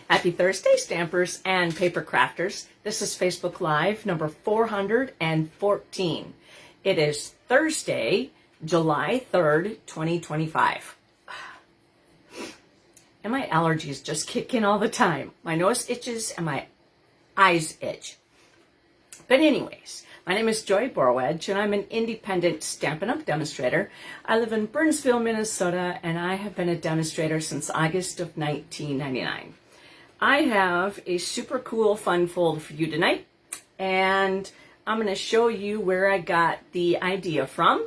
Happy Thursday, stampers and paper crafters. This is Facebook Live number 414. It is Thursday, July 3rd, 2025. And my allergies just kick in all the time. My nose itches and my eyes itch. But anyways, my name is Joy Borwedge, and I'm an independent Stampin' Up! Demonstrator. I live in Burnsville, Minnesota, and I have been a demonstrator since August of 1999. I have a super cool fun fold for you tonight, and I'm going to show you where I got the idea from.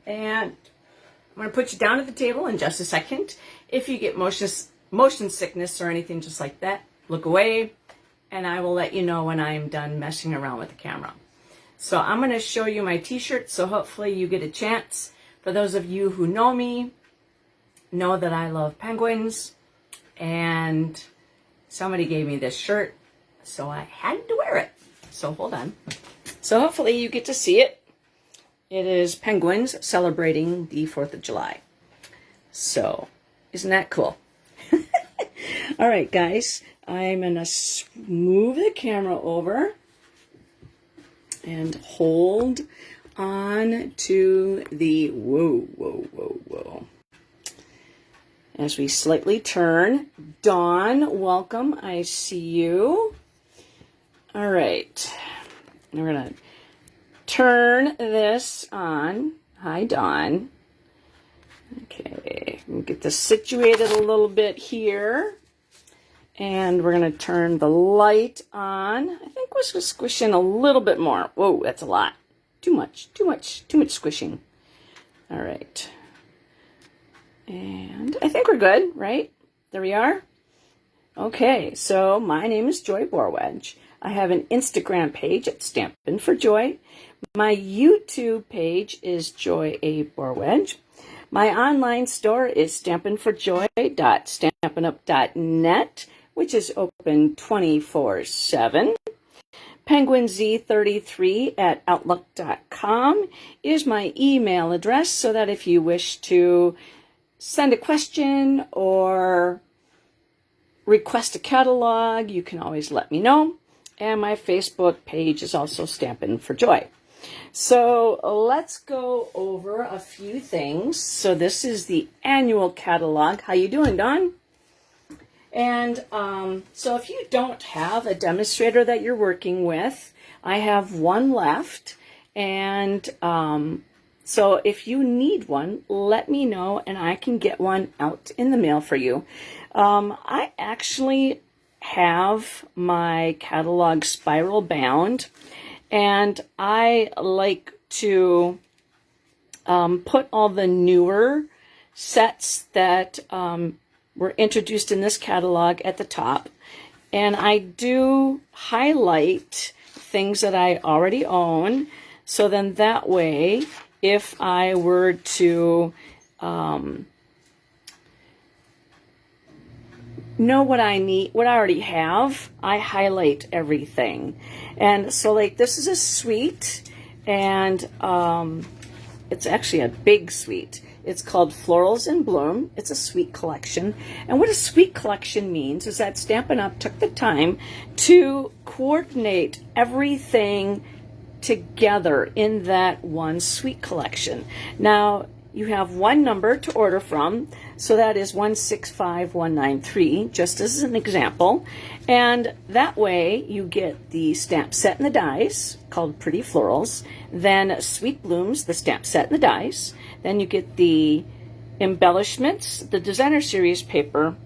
And I'm going to put you down at the table in just a second. If you get motion sickness or anything just like that, look away, and I will let you know when I'm done messing around with the camera. So I'm going to show you my t-shirt, so hopefully you get a chance. For those of you who know me, know that I love penguins, and somebody gave me this shirt, so I had to wear it. So hold on. So hopefully you get to see it. It is penguins celebrating the 4th of July. So, isn't that cool? All right, guys, I'm going to move the camera over and hold on to the whoa. As we slightly turn. Dawn, welcome. I see you. All right. And we're going to turn this on. Hi, Dawn. Okay. We'll get this situated a little bit here. And we're going to turn the light on. I think we're going to squish in a little bit more. Whoa, that's a lot. Too much squishing. All right. And I think we're good, right? There we are. Okay, so my name is Joy Borwedge. I have an Instagram page at Stampin' for Joy. My YouTube page is Joy A. Borwedge. My online store is stampinforjoy.stampinup.net, which is open 24/7. PenguinZ33 at outlook.com is my email address, so that if you wish to send a question or request a catalog, you can always let me know. And my Facebook page is also Stampin' for Joy. So let's go over a few things. So this is the annual catalog. How you doing, Dawn? And so if you don't have a demonstrator that you're working with, I have one left. And so if you need one, let me know and I can get one out in the mail for you. I actually have my catalog spiral bound, and I like to put all the newer sets that were introduced in this catalog at the top, and I do highlight things that I already own, so then that way if I were to know what I need, what I already have, I highlight everything. And so like this is a suite, and it's actually a big suite. It's called Florals in Bloom. It's a suite collection. And what a suite collection means is that Stampin' Up! Took the time to coordinate everything together in that one suite collection. Now, you have one number to order from, so that is 165193, just as an example. And that way you get the stamp set and the dies, called Pretty Florals, then Sweet Blooms, the stamp set and the dies, then you get the embellishments, the designer series paper,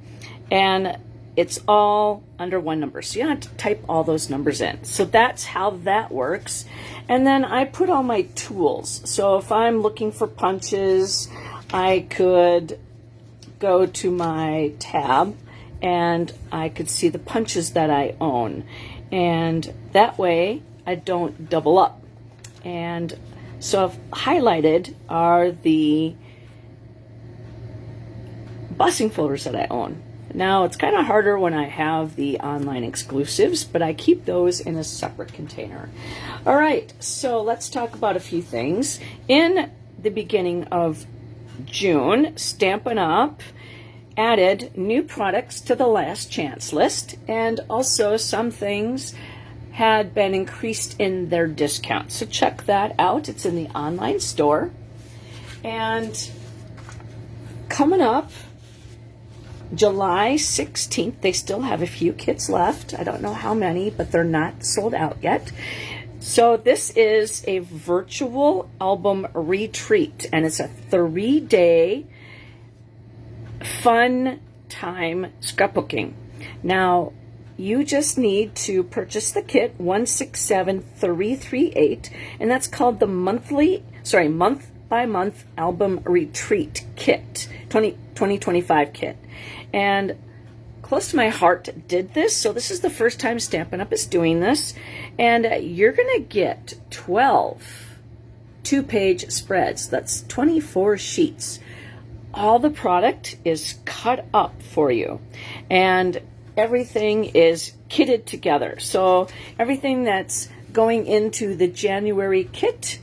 and it's all under one number. So you don't have to type all those numbers in. So that's how that works. And then I put all my tools. So if I'm looking for punches, I could go to my tab and I could see the punches that I own. And that way I don't double up. And so I've highlighted are the busing folders that I own. Now, it's kind of harder when I have the online exclusives, but I keep those in a separate container. All right, so let's talk about a few things. In the beginning of June, Stampin' Up! added new products to the last chance list, and also some things had been increased in their discount. So check that out. It's in the online store. And coming up July 16th, they still have a few kits left. I don't know how many, but they're not sold out yet. So this is a virtual album retreat, and it's a 3-day fun time scrapbooking. Now, you just need to purchase the kit 167338, and that's called the month by month album retreat kit, 2025 kit. And close to my heart did this, so this is the first time Stampin' Up! Is doing this, and you're gonna get 12 2-page spreads. That's 24 sheets. All the product is cut up for you, and everything is kitted together. So everything that's going into the January kit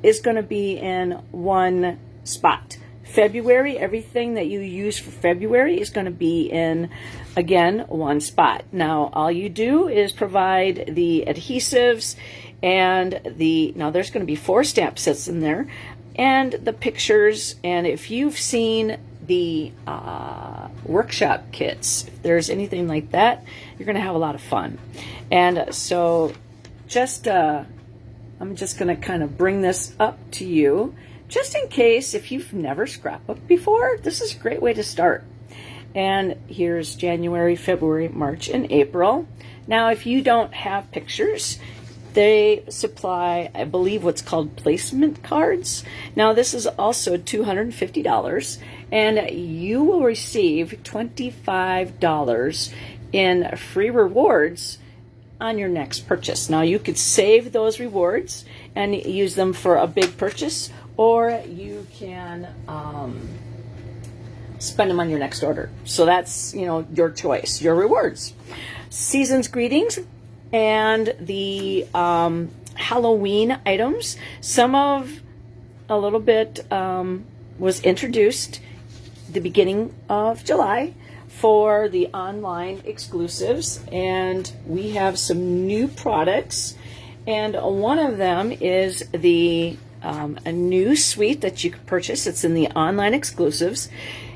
is going to be in one spot. February, everything that you use for February is going to be in, again, one spot. Now, all you do is provide the adhesives and now there's going to be 4 stamp sets in there, and the pictures. And if you've seen the workshop kits, if there's anything like that, you're going to have a lot of fun. And so I'm just going to kind of bring this up to you, just in case if you've never scrapbooked before, this is a great way to start. And here's January, February, March, and April. Now, if you don't have pictures, they supply, I believe, what's called placement cards. Now, this is also $250, and you will receive $25 in free rewards on your next purchase. Now, you could save those rewards and use them for a big purchase, or you can spend them on your next order. So that's, your choice, your rewards. Season's greetings and the Halloween items. A little bit was introduced the beginning of July for the online exclusives, and we have some new products, and one of them is a new suite that you can purchase. It's in the online exclusives,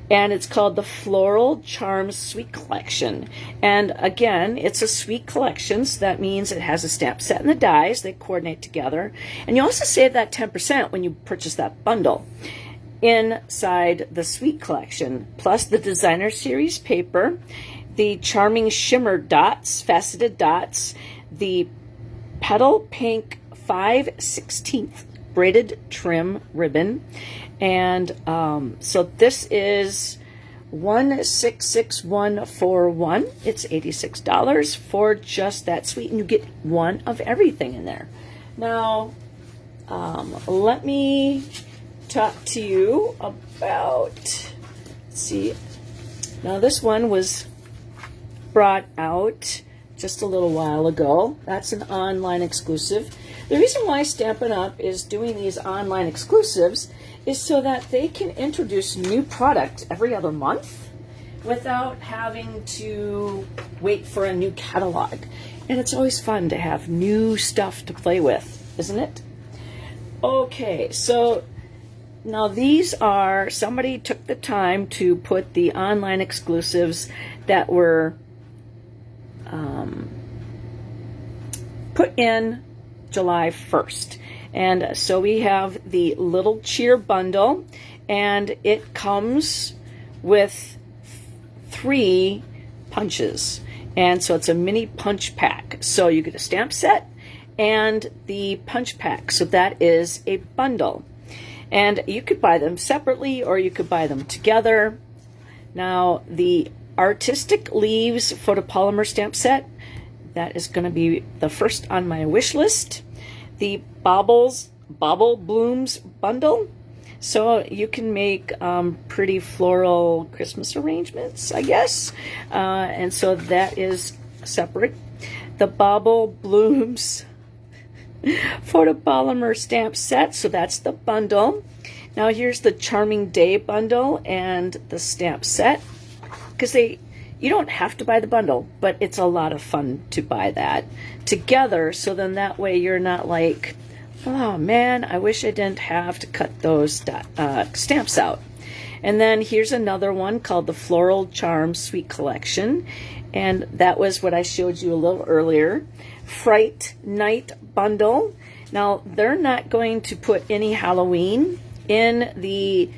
and it's called the Floral Charms Suite Collection. And again, it's a suite collection, so that means it has a stamp set and the dies. They coordinate together, and you also save that 10% when you purchase that bundle inside the suite collection, plus the designer series paper, the charming shimmer dots, faceted dots, the petal pink 5/16 braided trim ribbon. And so this is 166141. It's $86 for just that suite, and you get one of everything in there. Now, let me talk to you about, let's see, now this one was brought out just a little while ago. That's an online exclusive. The reason why Stampin' Up! Is doing these online exclusives is so that they can introduce new product every other month without having to wait for a new catalog. And it's always fun to have new stuff to play with, isn't it? Okay, so now these are, somebody took the time to put the online exclusives that were put in July 1st. And so we have the Little Cheer bundle, and it comes with 3 punches. And so it's a mini punch pack. So you get a stamp set and the punch pack. So that is a bundle. And you could buy them separately or you could buy them together. Now, the Artistic Leaves photopolymer stamp set, that is going to be the first on my wish list. The Bobble Blooms bundle. So you can make pretty floral Christmas arrangements, I guess. And so that is separate. The Bobble Blooms photopolymer stamp set, so that's the bundle. Now here's the Charming Day bundle and the stamp set. because you don't have to buy the bundle, but it's a lot of fun to buy that together. So then that way you're not like, oh man, I wish I didn't have to cut those stamps out. And then here's another one called the Floral Charms Sweet Collection. And that was what I showed you a little earlier. Fright Night Bundle. Now, they're not going to put any Halloween in the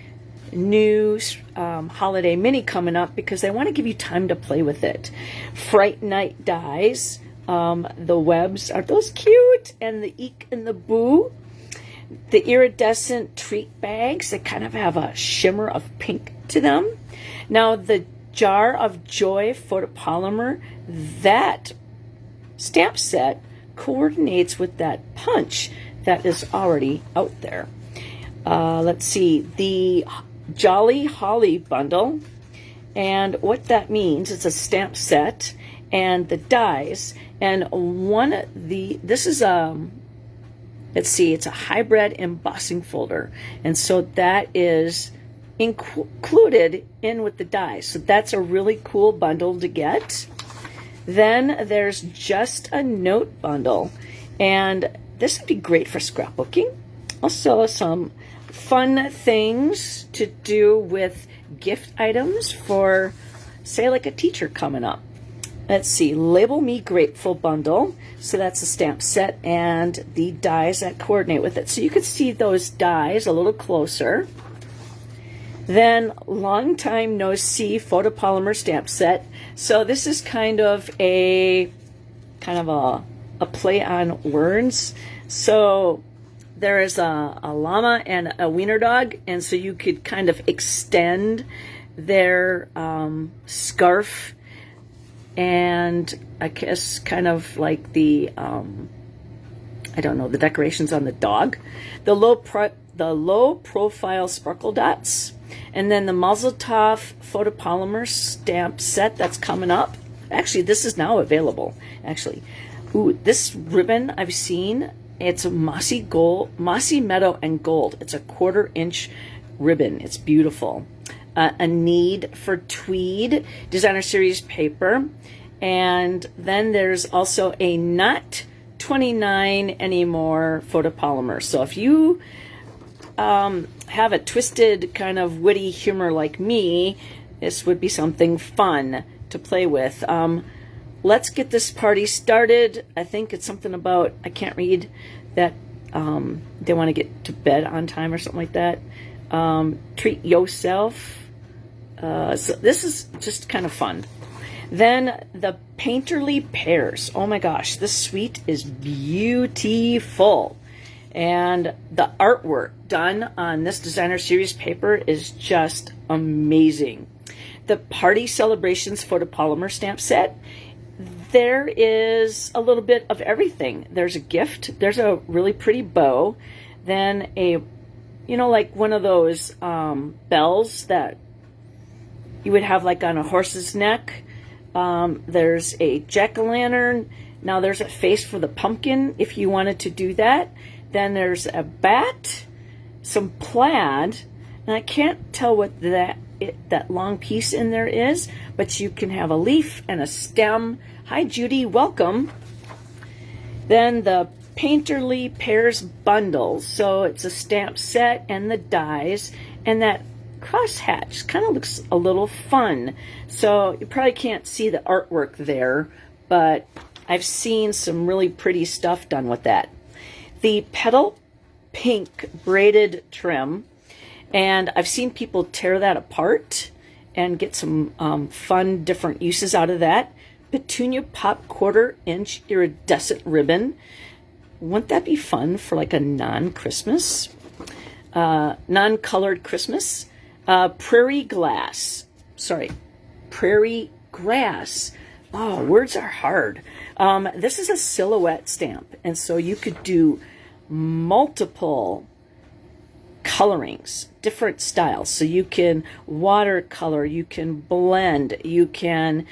new holiday mini coming up because they want to give you time to play with it. Fright Night dies. The webs, are those cute? And the Eek and the Boo. The iridescent treat bags that kind of have a shimmer of pink to them. Now, the Jar of Joy photopolymer, that stamp set coordinates with that punch that is already out there. Let's see, the Jolly Holly bundle, and what that means, it's a stamp set and the dies, and this is let's see, it's a hybrid embossing folder, and so that is included in with the dies. So that's a really cool bundle to get. Then there's Just a Note bundle, and this would be great for scrapbooking. Also some fun things to do with gift items for, say, like a teacher coming up. Let's see, Label Me Grateful bundle. So that's a stamp set and the dies that coordinate with it. So you can see those dies a little closer. Then Long Time No See photopolymer stamp set. So this is kind of a play on words. So there is a llama and a wiener dog, and so you could kind of extend their scarf, and I guess kind of like the I don't know, the decorations on the dog. The low profile sparkle dots, and then the Mazel Tov photopolymer stamp set that's coming up. Actually, this is now available. Actually, ooh, this ribbon I've seen. It's a mossy meadow and gold. It's a 1/4 inch ribbon. It's beautiful. A Need for Tweed designer series paper, and then there's also a Not 29 Anymore photopolymer. So if you have a twisted kind of witty humor like me, this would be something fun to play with. Let's get this party started. I think it's something about, I can't read, that they want to get to bed on time or something like that. Treat yourself. So this is just kind of fun. Then the Painterly Pears. Oh my gosh, this suite is beautiful. And the artwork done on this designer series paper is just amazing. The Party Celebrations photopolymer stamp set. There is a little bit of everything. There's a gift. There's a really pretty bow. Then like one of those bells that you would have like on a horse's neck. There's a jack-o'-lantern. Now there's a face for the pumpkin if you wanted to do that. Then there's a bat, some plaid, and I can't tell what that long piece in there is, but you can have a leaf and a stem. Hi, Judy, welcome. Then the Painterly Pears bundle. So it's a stamp set and the dies, and that crosshatch kind of looks a little fun. So you probably can't see the artwork there, but I've seen some really pretty stuff done with that. The Petal Pink braided trim, and I've seen people tear that apart and get some fun different uses out of that. Petunia Pop 1/4 inch iridescent ribbon. Wouldn't that be fun for like a non-Christmas, non-colored Christmas? Prairie grass. Oh, words are hard. This is a silhouette stamp, and so you could do multiple colorings, different styles. So you can watercolor, you can blend, you can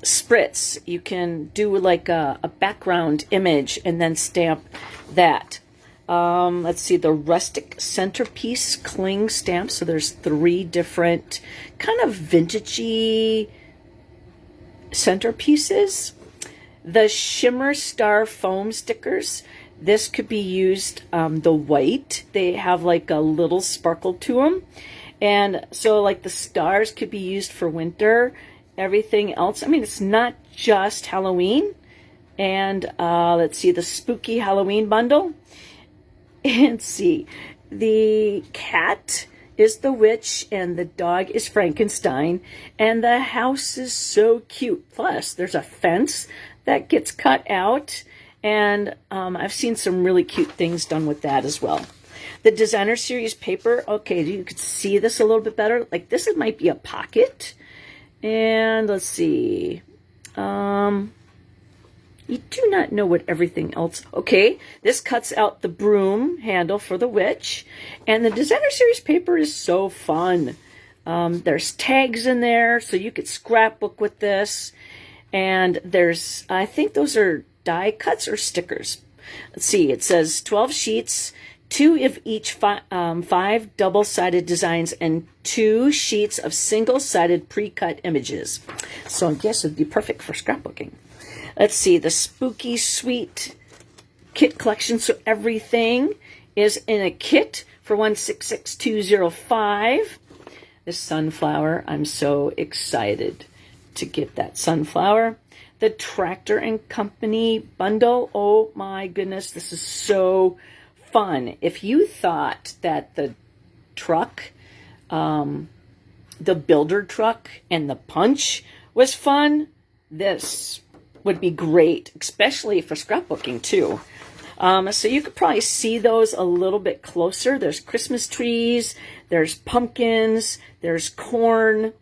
spritz, you can do like a background image and then stamp that. Let's see, the rustic centerpiece cling stamp. So there's 3 different kind of vintagey centerpieces. The shimmer star foam stickers. This could be used, the white. They have like a little sparkle to them. And so like the stars could be used for winter. Everything else, I mean, it's not just Halloween. And let's see, the spooky Halloween bundle. And see, the cat is the witch and the dog is Frankenstein. And the house is so cute. Plus, there's a fence that gets cut out. And I've seen some really cute things done with that as well. The designer series paper, okay, you could see this a little bit better. Like this, it might be a pocket. And let's see. You do not know what everything else. Okay, this cuts out the broom handle for the witch. And the designer series paper is so fun. There's tags in there, so you could scrapbook with this. And there's, I think those are die cuts or stickers. Let's see, it says 12 sheets, 2 of each 5 double-sided designs, and 2 sheets of single-sided pre-cut images. So I guess it'd be perfect for scrapbooking. Let's see, the Spooky Sweet kit collection. So everything is in a kit for $166,205. This sunflower, I'm so excited to get that sunflower. The Tractor and Company bundle. Oh my goodness, this is so fun. If you thought that the truck, the builder truck and the punch was fun, this would be great, especially for scrapbooking too. So you could probably see those a little bit closer. There's Christmas trees, there's pumpkins, there's corn.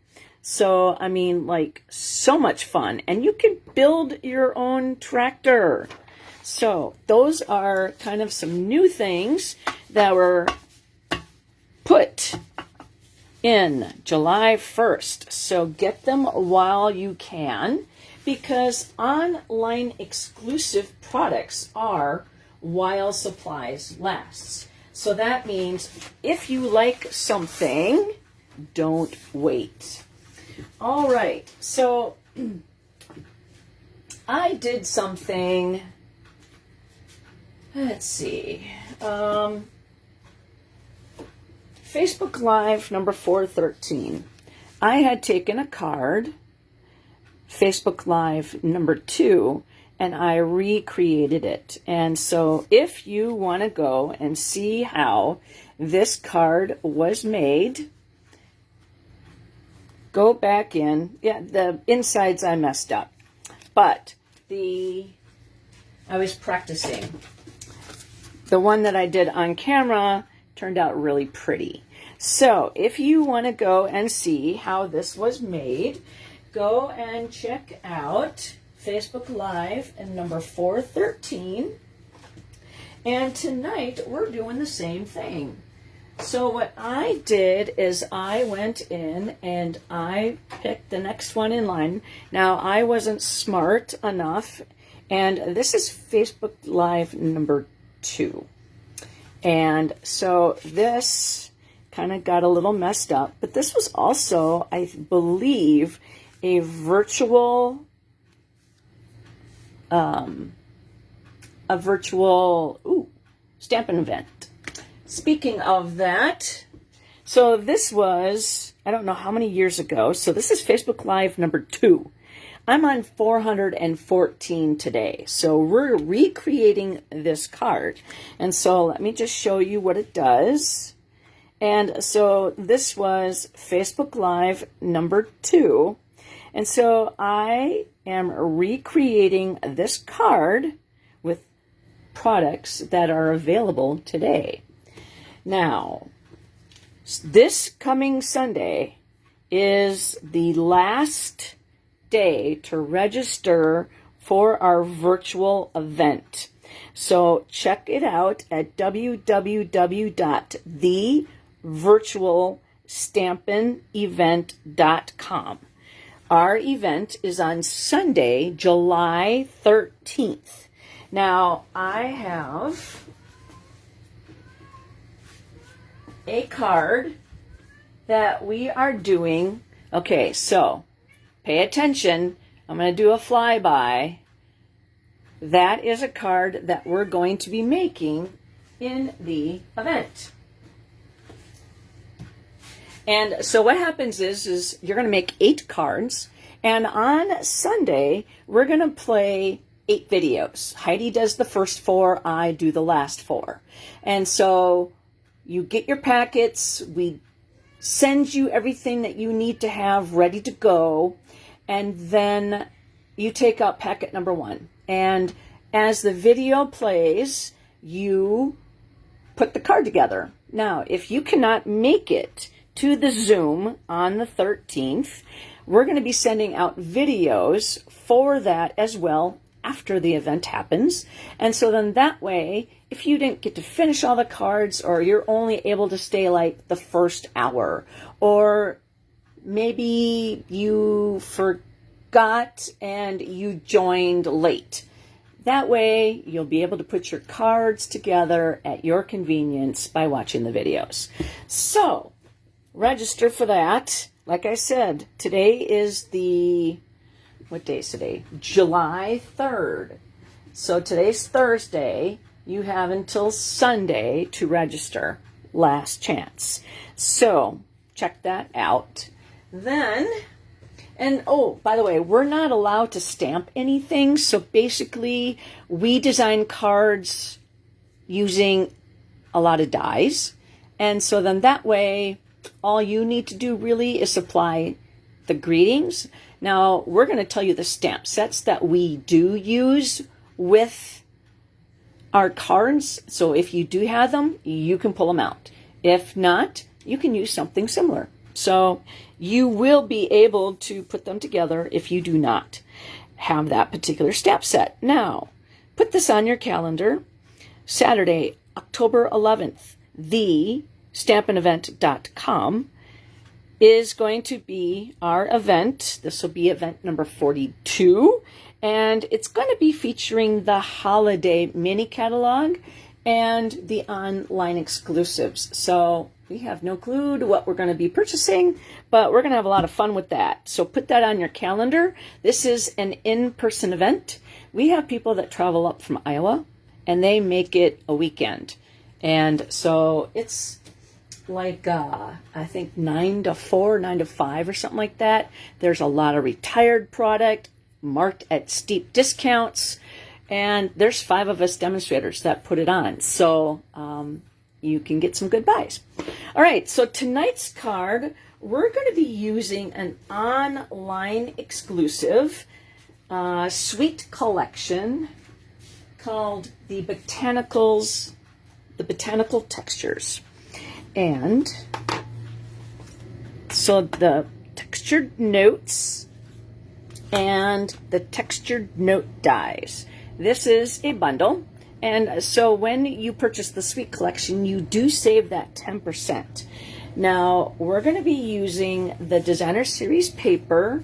So, I mean, like, so much fun. And you can build your own tractor. So, those are kind of some new things that were put in July 1st. So, get them while you can, because online exclusive products are while supplies last. So, that means if you like something, don't wait. All right, so I did something, let's see, Facebook Live number 413. I had taken a card, Facebook Live number 2, and I recreated it. And so if you want to go and see how this card was made, go back in. Yeah, the insides I messed up. But I was practicing. The one that I did on camera turned out really pretty. So if you want to go and see how this was made, go and check out Facebook Live and number 413. And tonight we're doing the same thing. So what I did is I went in and I picked the next one in line. Now, I wasn't smart enough, and this is Facebook Live number 2. And so this kind of got a little messed up, but this was also, I believe, a virtual stamping event. Speaking of that, so this was, I don't know how many years ago, so this is Facebook Live number 2. I'm on 414 today, so we're recreating this card. And so let me just show you what it does. And so this was Facebook Live number 2. And so I am recreating this card with products that are available today. Now, this coming Sunday is the last day to register for our virtual event. So check it out at www.thevirtualstampinevent.com. Our event is on Sunday, July 13th. Now, I have a card that we are doing. Okay, so pay attention. I'm going to do a flyby. That is a card that we're going to be making in the event. And so what happens is you're going to make 8 cards, and on Sunday we're going to play 8 videos. Heidi does the first 4, I do the last 4. And so you get your packets, we send you everything that you need to have ready to go, and then you take out packet number 1. And as the video plays, you put the card together. Now, if you cannot make it to the Zoom on the 13th, we're going to be sending out videos for that as well after the event happens. And so then that way, if you didn't get to finish all the cards, or you're only able to stay like the first hour, or maybe you forgot and you joined late, that way you'll be able to put your cards together at your convenience by watching the videos. So register for that. Like I said, today is what day is today? July 3rd. So today's Thursday. You have until Sunday to register. Last chance. So check that out. Then, and oh, by the way, we're not allowed to stamp anything. So basically, we design cards using a lot of dies. And so then that way, all you need to do really is supply the greetings. Now, we're going to tell you the stamp sets that we do use with our cards. So if you do have them, you can pull them out. If not, you can use something similar. So you will be able to put them together if you do not have that particular stamp set. Now, put this on your calendar. Saturday, October 11th, stampinevent.com is going to be our event. This will be event number 42, and it's going to be featuring the holiday mini catalog and the online exclusives. So we have no clue to what we're going to be purchasing, but we're going to have a lot of fun with that. So put that on your calendar. This is an in-person event. We have people that travel up from Iowa, and they make it a weekend. And so it's like, I think 9 to 4, 9 to 5 or something like that. There's a lot of retired product marked at steep discounts. And there's 5 of us demonstrators that put it on. So you can get some good buys. All right, so tonight's card, we're going to be using an online exclusive suite collection called the Botanical Textures. And so the textured notes and the textured note dies. This is a bundle. And so when you purchase the suite collection, you do save that 10%. Now, we're going to be using the Designer Series paper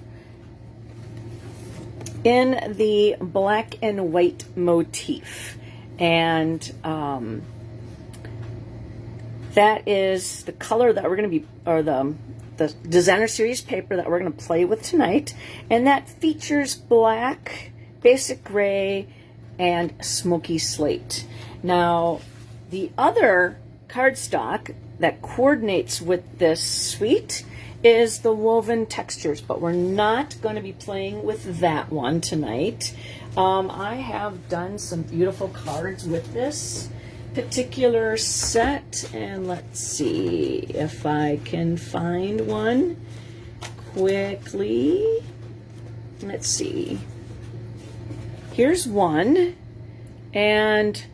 in the black and white motif. And that is the color that we're going to be, or the Designer Series paper that we're going to play with tonight. And that features black, basic gray, and smoky slate. Now, the other cardstock that coordinates with this suite is the woven textures, but we're not going to be playing with that one tonight. I have done some beautiful cards with this particular set, and let's see if I can find one quickly. Let's see. Here's one, and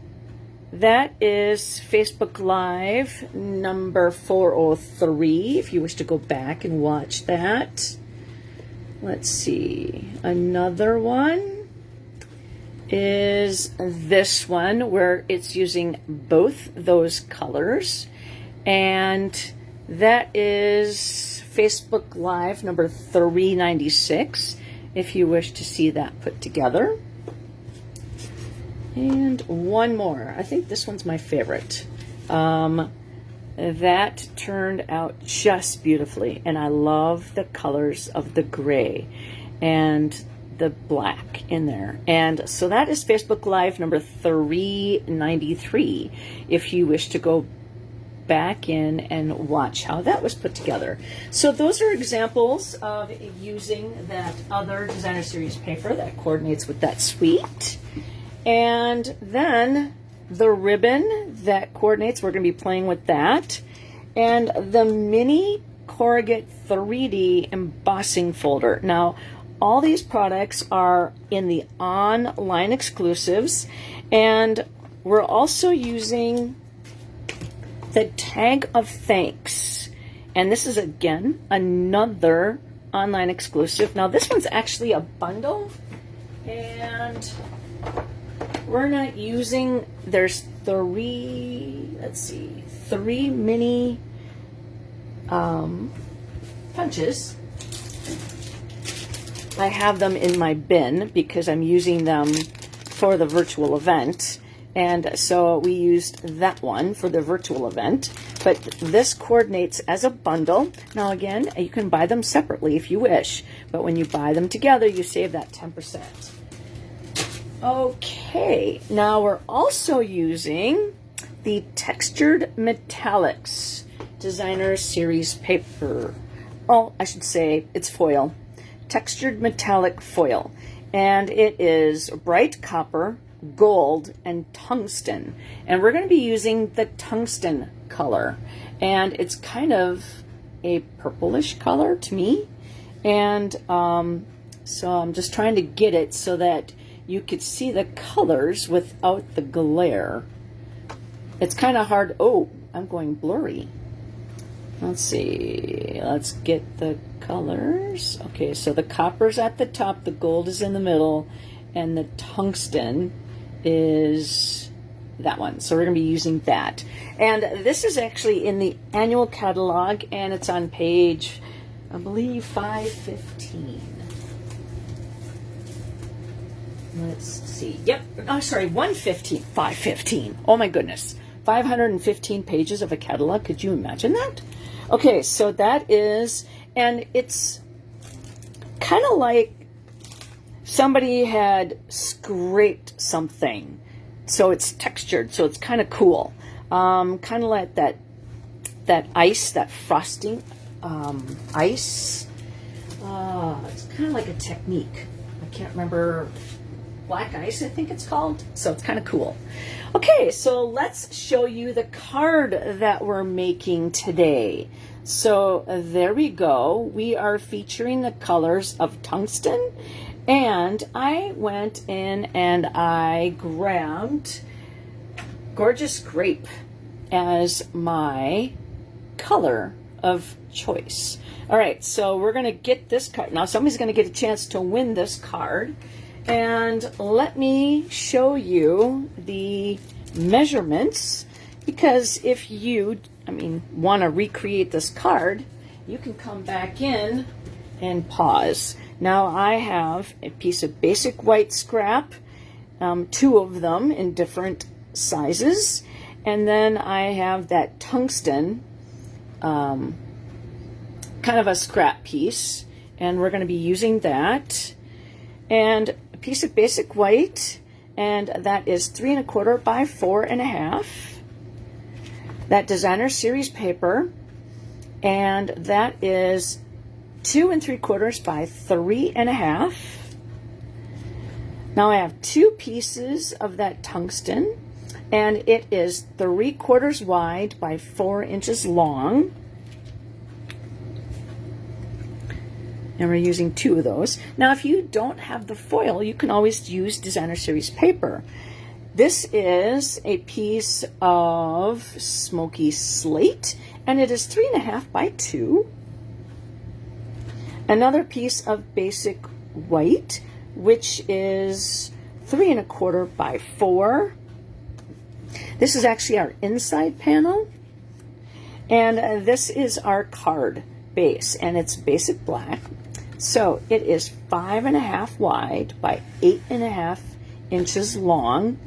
that is Facebook Live number 403, if you wish to go back and watch that. Let's see. Another one is this one, where it's using both those colors, and that is Facebook Live number 396, if you wish to see that put together. And one more. I think this one's my favorite. that turned out just beautifully, and I love the colors of the gray and the black in there. And so that is Facebook Live number 393 if you wish to go back in and watch how that was put together. So those are examples of using that other designer series paper that coordinates with that suite. And then the ribbon that coordinates, we're going to be playing with that. And the mini corrugate 3D embossing folder. Now, all these products are in the online exclusives, and we're also using the tag of thanks. And this is, again, another online exclusive. Now, this one's actually a bundle, and we're not using, there's three mini punches. I have them in my bin because I'm using them for the virtual event. And so we used that one for the virtual event. But this coordinates as a bundle. Now again, you can buy them separately if you wish. But when you buy them together, you save that 10%. Okay, now we're also using the Textured Metallics Designer Series paper. Oh, I should say it's foil. Textured metallic foil. And it is bright copper, gold, and tungsten. And we're going to be using the tungsten color. And it's kind of a purplish color to me. And so I'm just trying to get it so that you could see the colors without the glare. It's kind of hard. Oh, I'm going blurry. Let's see. Let's get the colors. Okay, so the copper's at the top, the gold is in the middle, and the tungsten is that one. So we're going to be using that. And this is actually in the annual catalog, and it's on page, I believe, 515. Let's see. Yep. Oh, sorry, 115. 515. Oh, my goodness. 515 pages of a catalog. Could you imagine that? Okay, so that is, and it's kind of like somebody had scraped something. So it's textured, so it's kind of cool. Kind of like that ice, that frosting ice. It's kind of like a technique. I can't remember. Black ice, I think it's called. So it's kind of cool. Okay, so let's show you the card that we're making today. So there we go. We are featuring the colors of tungsten. And I went in and I grabbed Gorgeous Grape as my color of choice. All right, so we're going to get this card. Now somebody's going to get a chance to win this card. And let me show you the measurements, because if you, want to recreate this card, you can come back in and pause. Now I have a piece of basic white scrap, 2 of them in different sizes, and then I have that tungsten, kind of a scrap piece, and we're going to be using that. And a piece of basic white, and that is 3 1/4 by 4 1/2. That designer series paper, and that is 2 3/4 by 3 1/2. Now I have 2 pieces of that tungsten, and it is 3/4 wide by 4 inches long. And we're using 2 of those. Now, if you don't have the foil, you can always use designer series paper. This is a piece of smoky slate, and it is 3 1/2 by 2. Another piece of basic white, which is 3 1/4 by 4. This is actually our inside panel. And this is our card base, and it's basic black. So it is 5 1/2 wide by 8 1/2 inches long,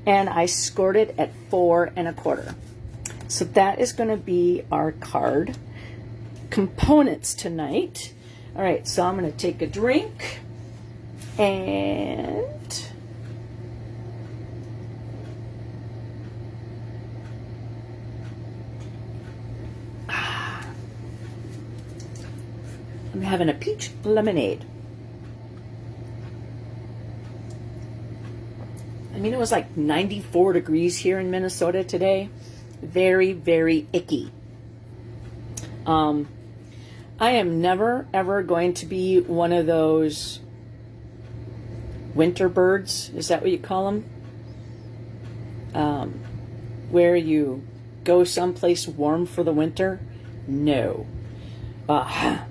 and I scored it at 4 1/4. So that is going to be our card components tonight. All right, so I'm going to take a drink and I'm having a peach lemonade. I mean, it was like 94 degrees here in Minnesota today. Very, very icky. I am never, ever going to be one of those winter birds. Is that what you call them? Where you go someplace warm for the winter? No. That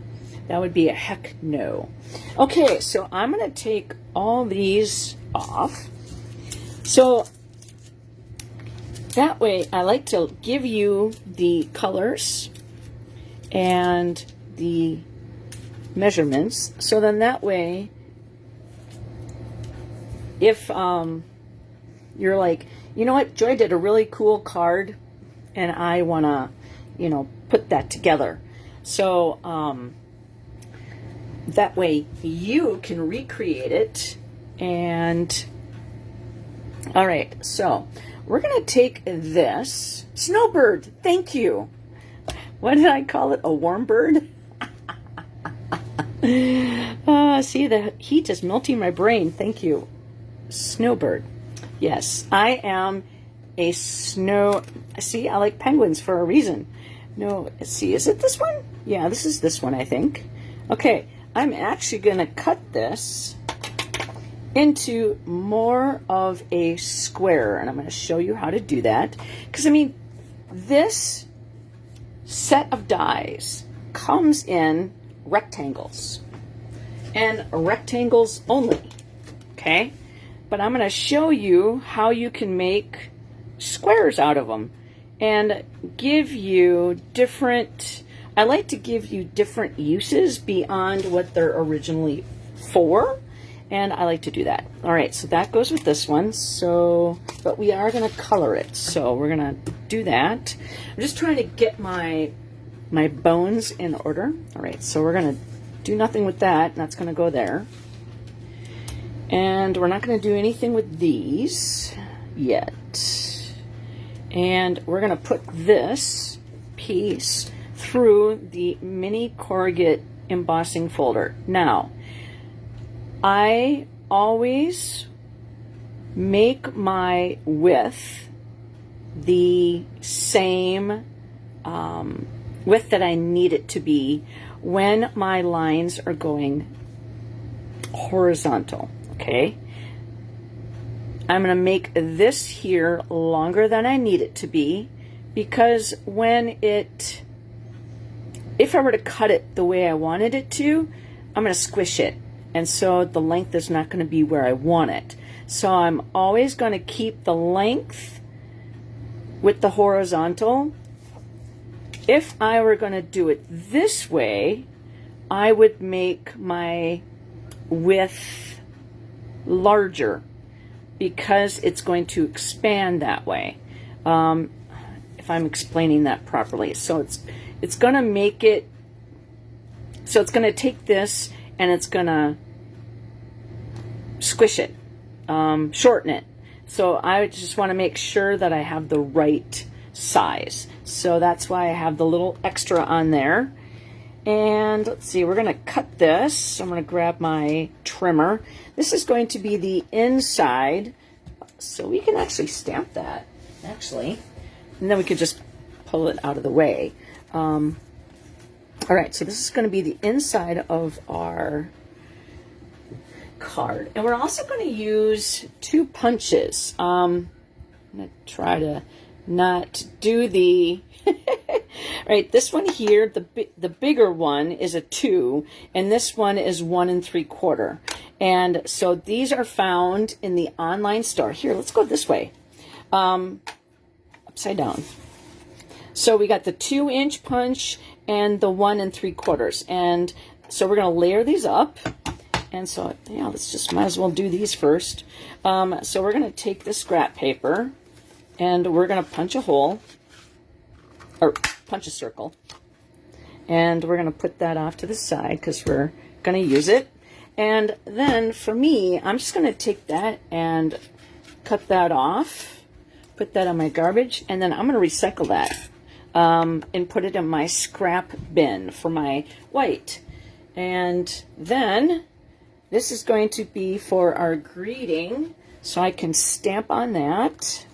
would be a heck no. Okay, so I'm going to take all these off. So that way I like to give you the colors and the measurements. So then that way, if you're like, you know what, Joy did a really cool card and I want to, you know, put that together. So that way you can recreate it. And all right, so we're going to take this snowbird. Thank you. What did I call it? A warm bird? See, the heat is melting my brain. Thank you. Snowbird. Yes, I am a snow. See, I like penguins for a reason. No, let's see. Is it this one? Yeah, this is this one, I think. Okay, I'm actually going to cut this into more of a square, and I'm going to show you how to do that. Because, I mean, this set of dies comes in rectangles and rectangles only, okay? But I'm going to show you how you can make squares out of them and give you different, I like to give you different uses beyond what they're originally for, and I like to do that. All right, so that goes with this one. So, but we are going to color it, so we're going to do that. I'm just trying to get my bones in order. All right, so we're going to do nothing with that, and that's going to go there. And we're not going to do anything with these yet. And we're going to put this piece through the mini corrugate embossing folder. Now, I always make my width the same width that I need it to be when my lines are going horizontal, okay? I'm going to make this here longer than I need it to be, because when it, if I were to cut it the way I wanted it to, I'm going to squish it. And so the length is not going to be where I want it. So I'm always going to keep the length with the horizontal. If I were going to do it this way, I would make my width larger because it's going to expand that way. If I'm explaining that properly. So it's going to make it, so it's going to take this and it's going to squish it, shorten it. So I just want to make sure that I have the right size. So that's why I have the little extra on there. And let's see, we're going to cut this. I'm going to grab my trimmer. This is going to be the inside. So we can actually stamp that, actually. And then we could just pull it out of the way. All right, so this is going to be the inside of our card. And we're also going to use 2 punches. I'm going to try to not do the... Right, this one here, the bigger one is a 2, and this one is 1 3/4. And so these are found in the online store. Here, let's go this way. Upside down. So we got the 2-inch punch and the 1 3/4. And so we're going to layer these up. And so, yeah, let's just might as well do these first. So we're going to take the scrap paper and we're going to punch a hole. or punch a circle. And we're going to put that off to the side because we're going to use it. And then for me, I'm just going to take that and cut that off, put that on my garbage, and then I'm going to recycle that and put it in my scrap bin for my white. And then this is going to be for our greeting, so I can stamp on that.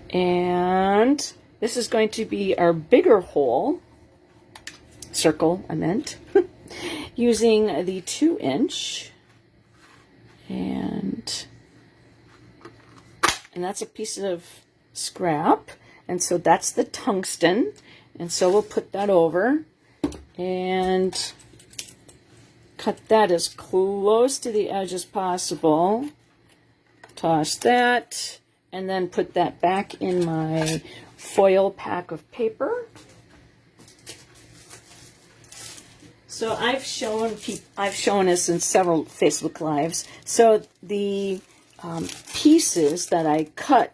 And this is going to be our bigger hole, circle I meant, using the 2-inch. And that's a piece of scrap. And so that's the tungsten. And so we'll put that over and cut that as close to the edge as possible. Toss that, and then put that back in my foil pack of paper. So I've shown this in several Facebook Lives. So the pieces that I cut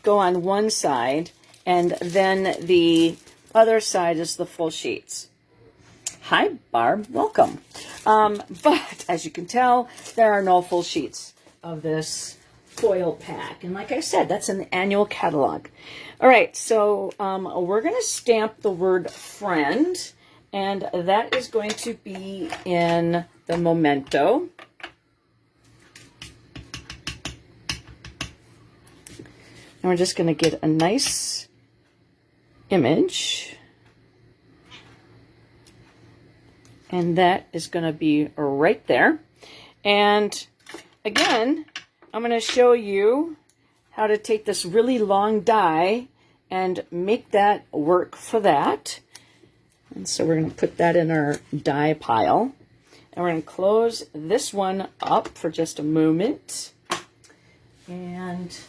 go on one side, and then the other side is the full sheets. Hi, Barb. Welcome. But as you can tell, there are no full sheets of this foil pack. And like I said, that's in the annual catalog. All right, so we're going to stamp the word friend, and that is going to be in the memento. And we're just going to get a nice image. And that is going to be right there. And again, I'm going to show you how to take this really long die and make that work for that. And so we're going to put that in our die pile. And we're going to close this one up for just a moment. And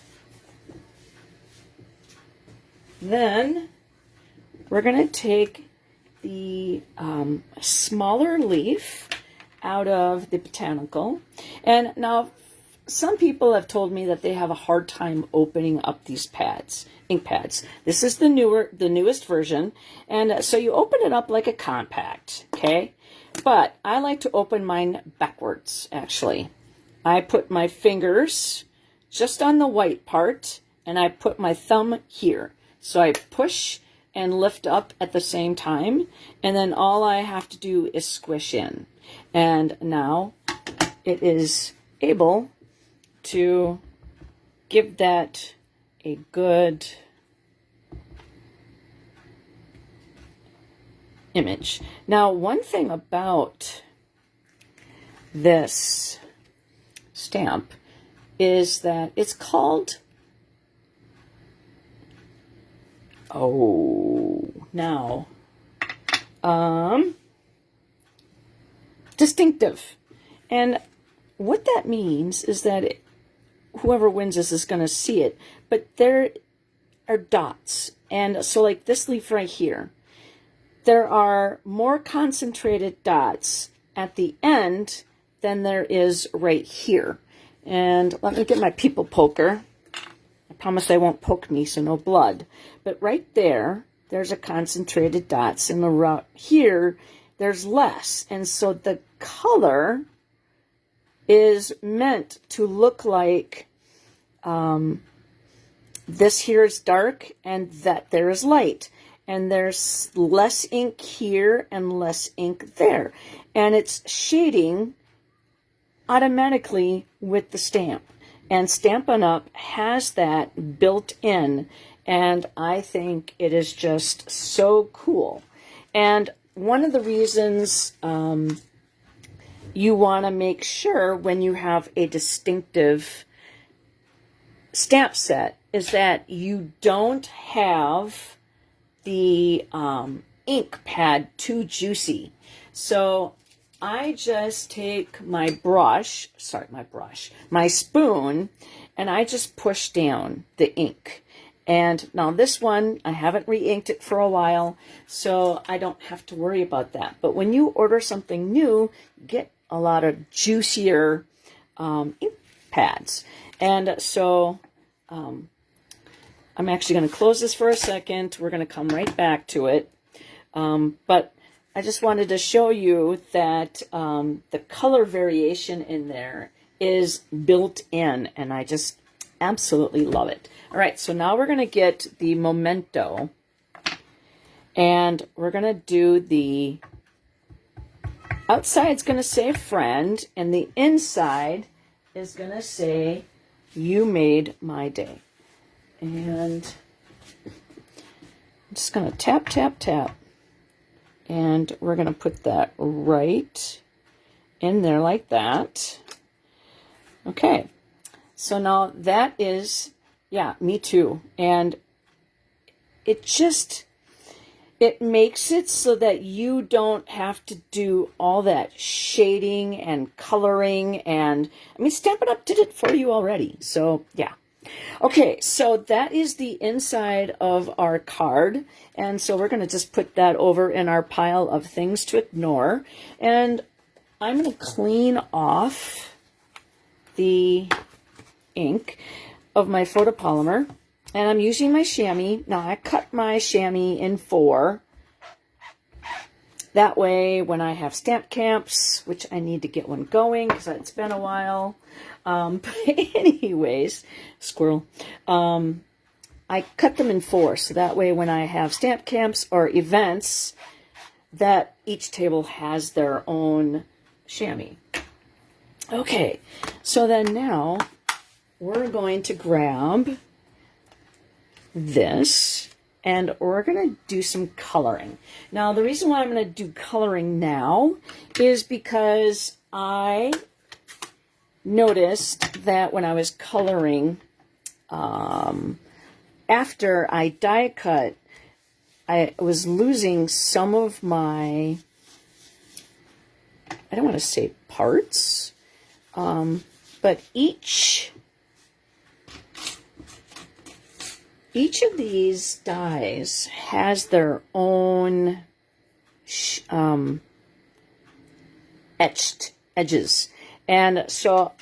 then we're going to take the smaller leaf out of the Botanical. And now some people have told me that they have a hard time opening up these pads, ink pads. This is the newest version, and so you open it up like a compact, okay? But I like to open mine backwards, actually. I put my fingers just on the white part, and I put my thumb here. So I push and lift up at the same time, and then all I have to do is squish in. And now it is able to give that a good image. Now, one thing about this stamp is that it's called distinctive. And what that means is that whoever wins this is going to see it, but there are dots. And so like this leaf right here, there are more concentrated dots at the end than there is right here. And let me get my people poker. I promise I won't poke me, so no blood. But right there, there's a concentrated dots. And around here, there's less. And so the color is meant to look like this here is dark and that there is light. And there's less ink here and less ink there. And it's shading automatically with the stamp. And Stampin' Up! Has that built in. And I think it is just so cool. And one of the reasons you want to make sure when you have a distinctive stamp set is that you don't have the ink pad too juicy. So I just take my spoon, and I just push down the ink. And now this one, I haven't re-inked it for a while, so I don't have to worry about that. But when you order something new, get a lot of juicier ink pads. And so I'm actually going to close this for a second. We're going to come right back to it. But I just wanted to show you that the color variation in there is built in, and I just absolutely love it. All right, so now we're going to get the memento, and we're going to do the outside's going to say friend, and the inside is going to say you made my day. And I'm just going to tap, tap, tap. And we're going to put that right in there like that. Okay. So now that is, yeah, me too. And it just, it makes it so that you don't have to do all that shading and coloring. And, I mean, Stampin' Up! Did it for you already. So, yeah. Okay, so that is the inside of our card. And so we're going to just put that over in our pile of things to ignore. And I'm going to clean off the ink of my photopolymer. And I'm using my chamois. Now, I cut my chamois in 4. That way, when I have stamp camps, which I need to get one going because it's been a while. But anyways, squirrel. I cut them in 4, so that way when I have stamp camps or events, that each table has their own chamois. Okay, so then now we're going to grab this, and we're going to do some coloring. Now, the reason why I'm going to do coloring now is because I noticed that when I was coloring, after I die cut, I was losing some of my, I don't want to say parts, but each of these dies has their own etched edges. And so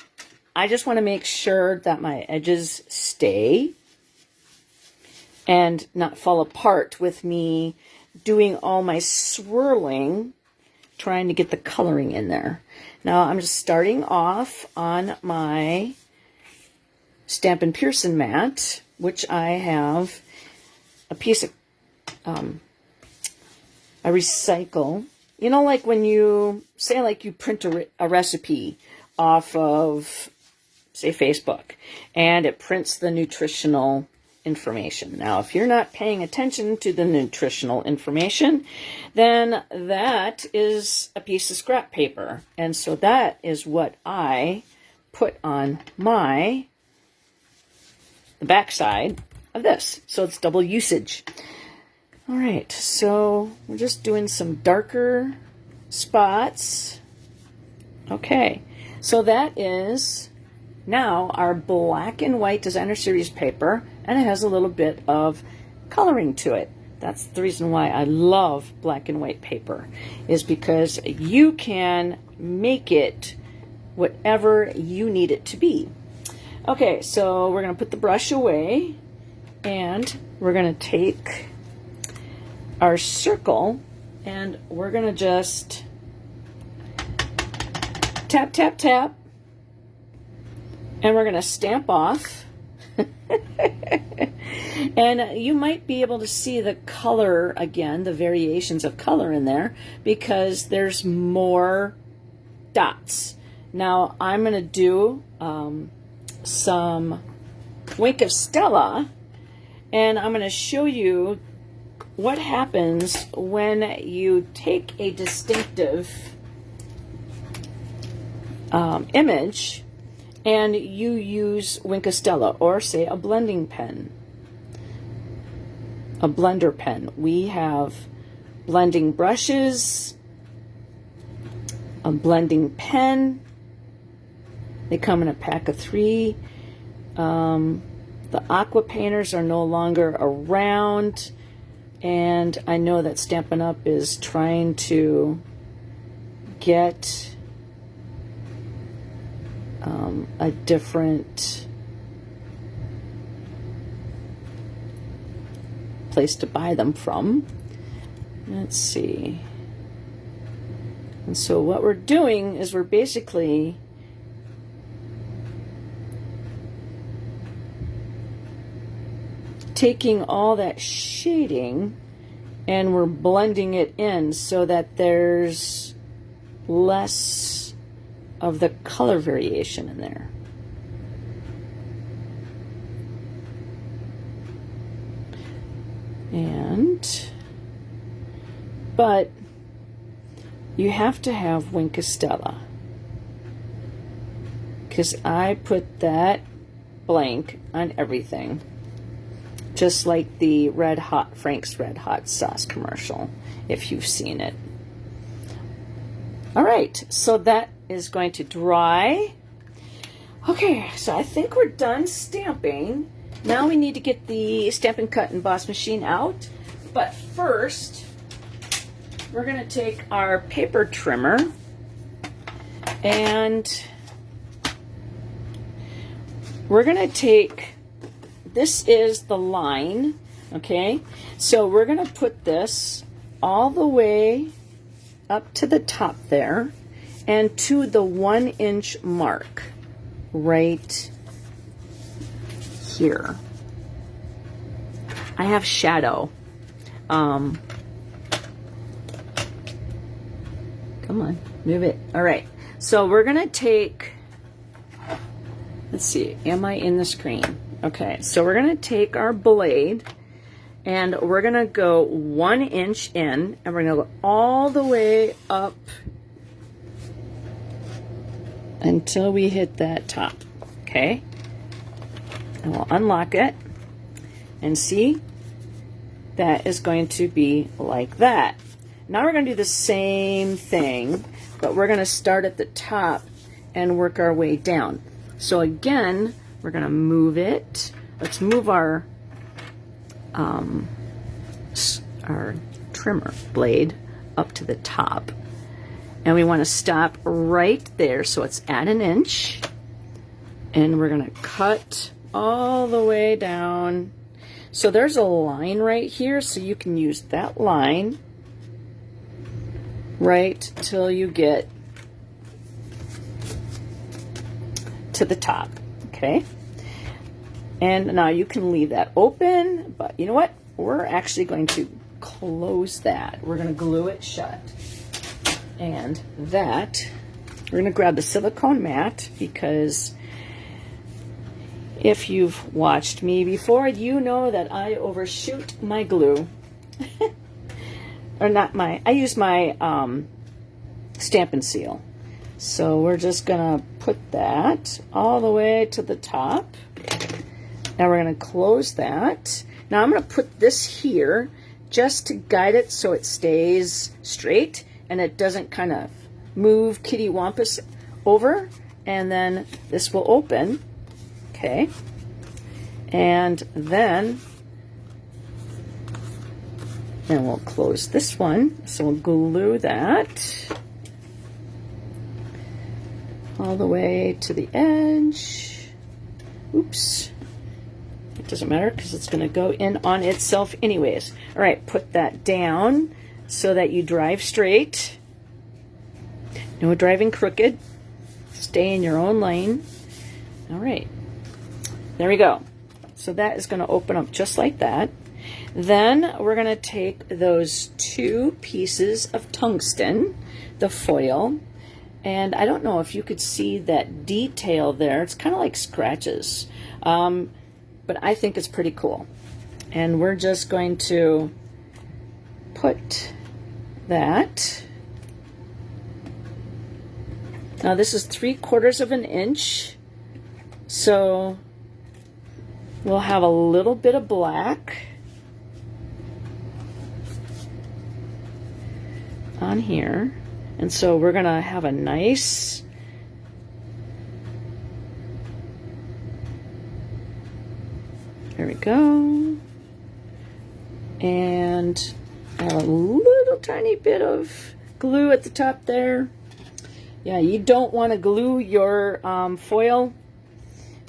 I just want to make sure that my edges stay and not fall apart with me doing all my swirling, trying to get the coloring in there. Now I'm just starting off on my Stampin' Pearson mat, which I have a piece of, I recycle. You know, like when you, say like you print a recipe off of, say, Facebook, and it prints the nutritional information. Now, if you're not paying attention to the nutritional information, then that is a piece of scrap paper. And so that is what I put on the backside of this. So it's double usage. All right, so we're just doing some darker spots. Okay, so that is now our black and white designer series paper, and it has a little bit of coloring to it. That's the reason why I love black and white paper, is because you can make it whatever you need it to be. Okay, so we're going to put the brush away, and we're going to take our circle, and we're going to just tap, tap, tap, and we're going to stamp off. And you might be able to see the color again, the variations of color in there, because there's more dots. Now I'm going to do some Wink of Stella, and I'm going to show you what happens when you take a distinctive image and you use Wink of Stella, or say a blending pen, a blender pen. We have blending brushes, a blending pen. They come in a pack of 3. The aqua painters are no longer around, and I know that Stampin' Up! Is trying to get a different place to buy them from. Let's see. And so what we're doing is we're basically taking all that shading and we're blending it in so that there's less of the color variation in there. But you have to have Winkostella, because I put that blank on everything, just like the Frank's Red Hot Sauce commercial, if you've seen it. All right, so that is going to dry. Okay, so I think we're done stamping. Now we need to get the Stampin' Cut and Emboss machine out. But first, we're going to take our paper trimmer and we're going to take, this is the line, okay? So we're going to put this all the way up to the top there and to the 1 inch mark right here. I have shadow. Come on, move it. All right, so we're gonna take, let's see, am I in the screen? Okay, so we're gonna take our blade and we're gonna go 1 inch in and we're gonna go all the way up until we hit that top, okay? And we'll unlock it and see, that is going to be like that. Now we're going to do the same thing, but we're going to start at the top and work our way down. So again, we're going to move it. Let's move our trimmer blade up to the top. And we want to stop right there, so it's at 1 inch. And we're going to cut all the way down. So there's a line right here, so you can use that line right till you get to the top, okay? And now you can leave that open, but you know what? We're actually going to close that. We're going to glue it shut. And that, we're going to grab the silicone mat, because if you've watched me before, you know that I overshoot my glue. Or not my, I use my Stampin' Seal. So we're just gonna put that all the way to the top. Now we're gonna close that. Now I'm gonna put this here just to guide it so it stays straight and it doesn't kind of move kitty-wampus over. And then this will open. Okay, and then we'll close this one. So we'll glue that all the way to the edge. Oops, it doesn't matter because it's going to go in on itself anyways. All right, put that down so that you drive straight. No driving crooked. Stay in your own lane. All right. There we go. So that is going to open up just like that. Then we're going to take those 2 pieces of tungsten, the foil, and I don't know if you could see that detail there. It's kind of like scratches, but I think it's pretty cool. And we're just going to put that. Now this is 3/4 of an inch, so we'll have a little bit of black on here. And so we're going to have a nice, there we go. And a little tiny bit of glue at the top there. Yeah, you don't want to glue your foil,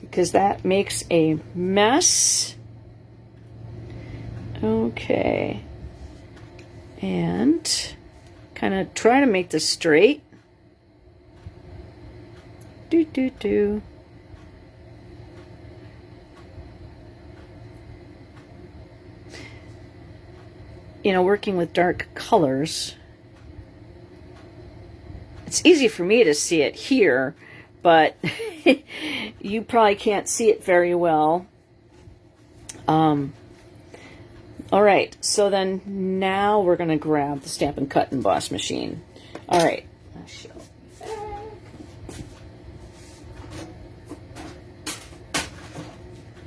because that makes a mess. Okay. And kind of try to make this straight. Do, do, do. You know, working with dark colors, it's easy for me to see it here, but you probably can't see it very well. All right, so then now we're going to grab the Stampin' Cut Emboss machine. All right, I'll show you back.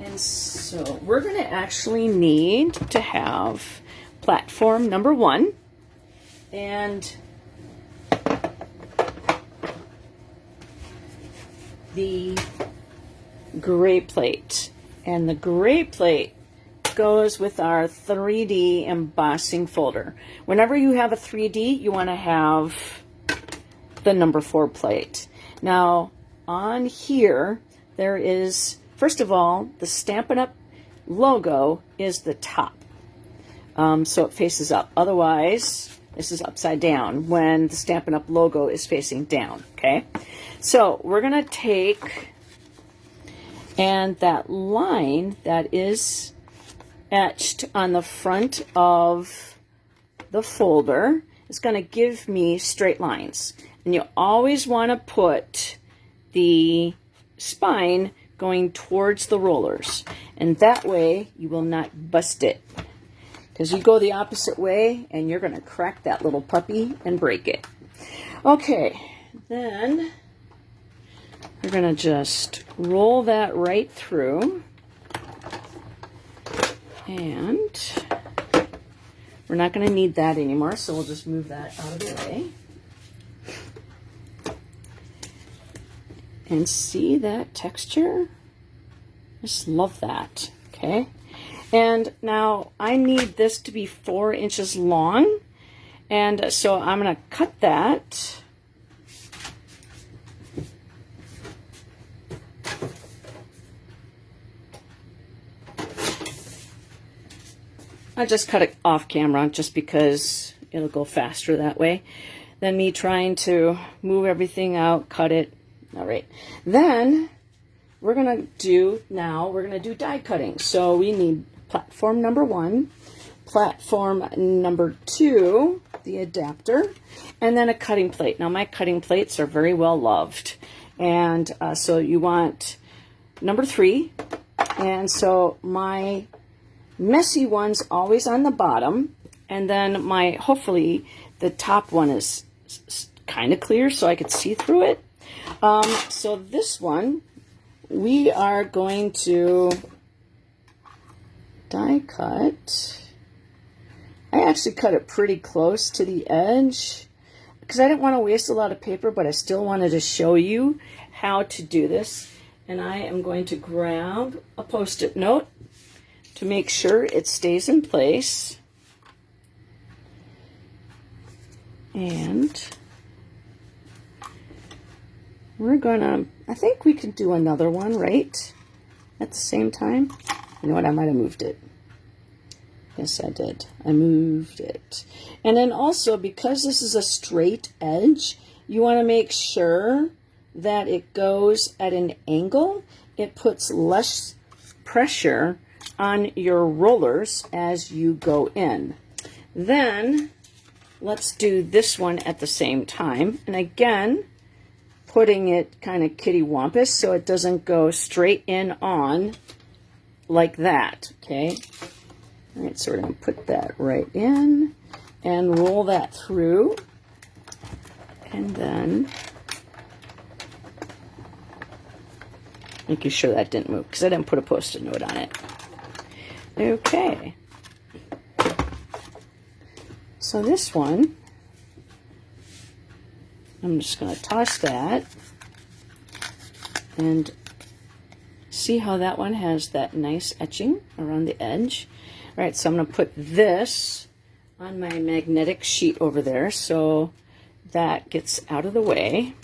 And so we're going to actually need to have platform number 1 and the gray plate. And the gray plate goes with our 3D embossing folder. Whenever you have a 3D, you want to have the number 4 plate. Now, on here, there is, first of all, the Stampin' Up! Logo is the top. So it faces up. Otherwise, this is upside down when the Stampin' Up! Logo is facing down, okay? So we're going to take, and that line that is etched on the front of the folder is going to give me straight lines. And you always want to put the spine going towards the rollers. And that way you will not bust it. Because you go the opposite way and you're going to crack that little puppy and break it. Okay, then we're going to just roll that right through. And we're not going to need that anymore, so we'll just move that out of the way. And see that texture? Just love that, okay? And now I need this to be 4 inches long, and so I'm going to cut that. I just cut it off camera just because it'll go faster that way than me trying to move everything out, cut it. All right. Then we're going to do die cutting. So we need platform number 1, platform number 2, the adapter, and then a cutting plate. Now my cutting plates are very well loved. And so you want number 3. And so my messy one's always on the bottom, and then hopefully the top one is kind of clear so I could see through it. So this one we are going to die cut. I actually cut it pretty close to the edge because I didn't want to waste a lot of paper, but I still wanted to show you how to do this. And I am going to grab a Post-it note to make sure it stays in place. And we're gonna, I think we can do another one, right? At the same time. You know what, I might have moved it. Yes, I did. I moved it. And then also, because this is a straight edge, you want to make sure that it goes at an angle. It puts less pressure on your rollers as you go in. Then let's do this one at the same time. And again, putting it kind of kitty-wampus so it doesn't go straight in on like that, okay? All right, so we're going to put that right in and roll that through. And then making sure that didn't move because I didn't put a Post-it note on it. Okay. So this one, I'm just going to toss that and see how that one has that nice etching around the edge. All right, so I'm going to put this on my magnetic sheet over there so that gets out of the way.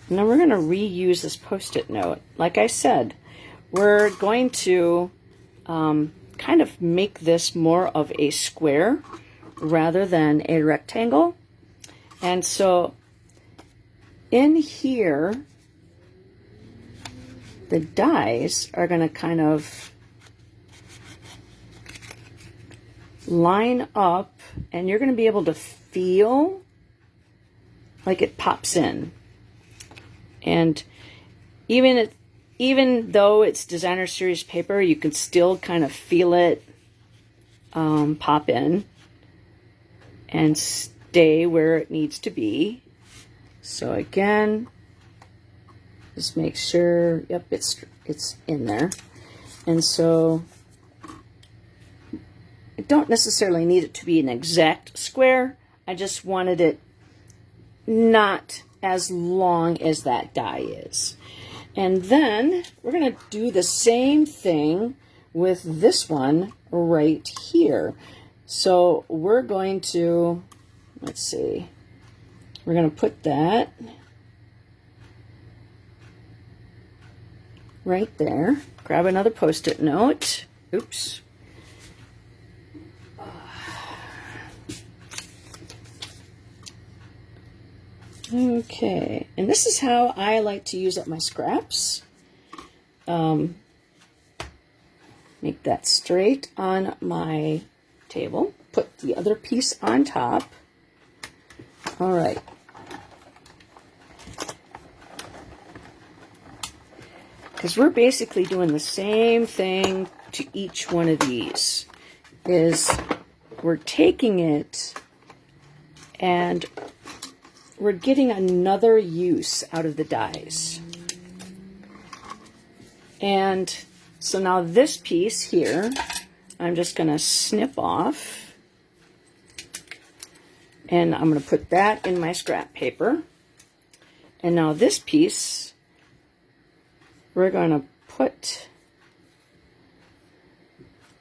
And then we're going to reuse this Post-it note. Like I said, we're going to kind of make this more of a square rather than a rectangle. And so in here, the dies are going to kind of line up, and you're going to be able to feel like it pops in. And even though it's designer series paper, you can still kind of feel it pop in and stay where it needs to be. So again, just make sure, yep, it's in there. And so I don't necessarily need it to be an exact square. I just wanted it not as long as that die is. And then we're going to do the same thing with this one right here. So we're going to, let's see, we're going to put that right there. Grab another Post-it note. Oops. Okay, and this is how I like to use up my scraps. Make that straight on my table. Put the other piece on top. All right. Because we're basically doing the same thing to each one of these. Is we're taking it and we're getting another use out of the dies. And so now this piece here, I'm just going to snip off. And I'm going to put that in my scrap paper. And now this piece, we're going to put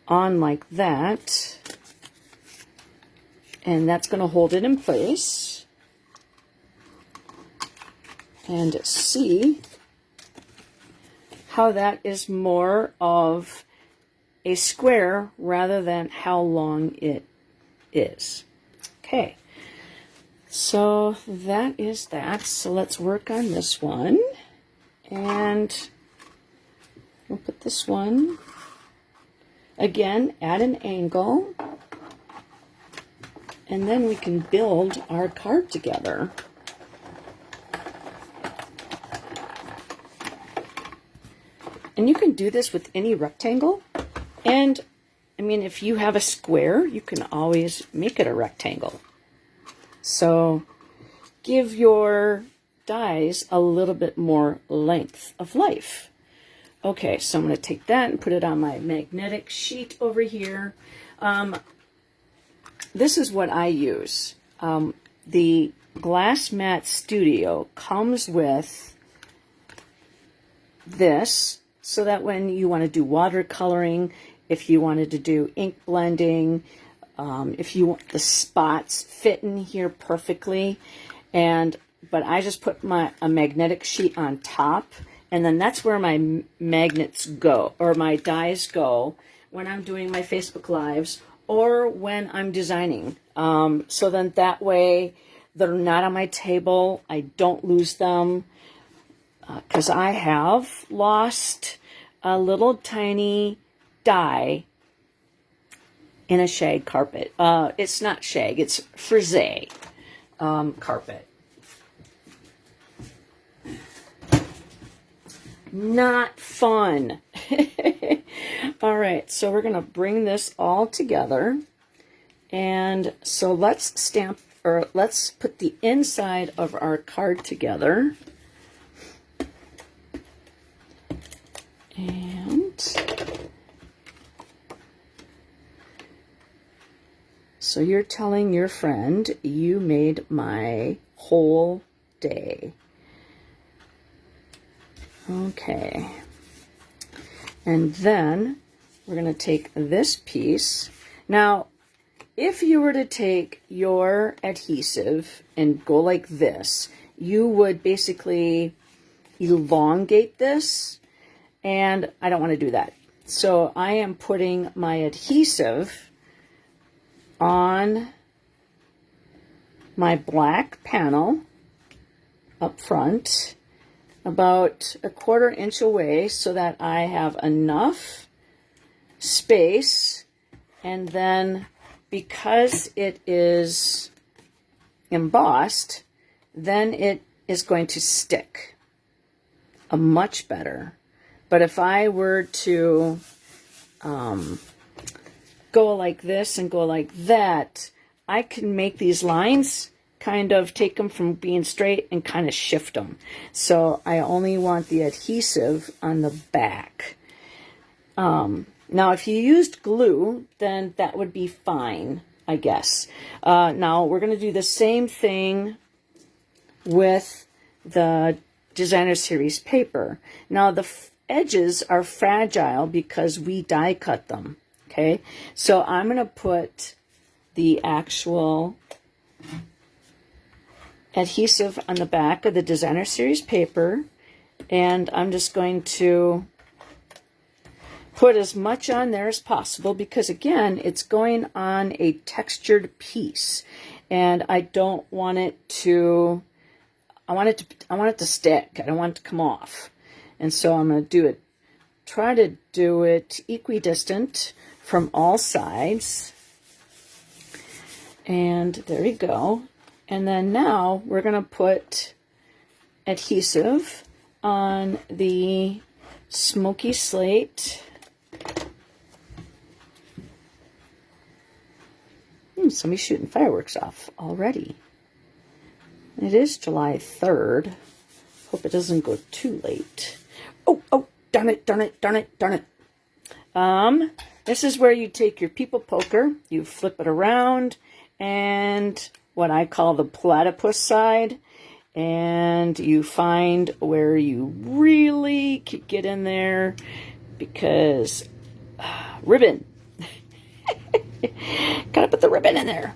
on like that. And that's going to hold it in place. And see how that is more of a square rather than how long it is. Okay, so that is that. So let's work on this one. And we'll put this one, again, at an angle. And then we can build our card together. And you can do this with any rectangle. And, I mean, if you have a square, you can always make it a rectangle. So, give your dies a little bit more length of life. Okay, so I'm going to take that and put it on my magnetic sheet over here. This is what I use. The Glass Mat Studio comes with this, so that when you want to do watercoloring, if you wanted to do ink blending, if you want the spots fit in here perfectly, but I just put a magnetic sheet on top, and then that's where my magnets go, or my dies go, when I'm doing my Facebook Lives, or when I'm designing. So then that way, they're not on my table, I don't lose them. Because I have lost a little tiny die in a shag carpet. It's not shag, it's frisé carpet. Not fun. All right, so we're going to bring this all together. And so let's put the inside of our card together. And so you're telling your friend you made my whole day. Okay. And then we're going to take this piece. Now, if you were to take your adhesive and go like this, you would basically elongate this. And I don't want to do that. So I am putting my adhesive on my black panel up front about a 1/4 inch away so that I have enough space, and then because it is embossed, then it is going to stick much better. But if I were to go like this and go like that, I can make these lines, kind of take them from being straight and kind of shift them. So I only want the adhesive on the back. Now, if you used glue, then that would be fine, I guess. Now, we're going to do the same thing with the Designer Series paper. Now, the edges are fragile because we die cut them, okay? So I'm going to put the actual adhesive on the back of the Designer Series paper, and I'm just going to put as much on there as possible because, again, it's going on a textured piece, and I don't want it to, I want it to stick. I don't want it to come off. And so I'm going to try to do it equidistant from all sides. And there you go. And then now we're going to put adhesive on the smoky slate. Somebody's shooting fireworks off already. It is July 3rd. Hope it doesn't go too late. Oh, darn it. This is where you take your people poker, you flip it around, and what I call the platypus side, and you find where you really could get in there, because ribbon. Gotta put the ribbon in there.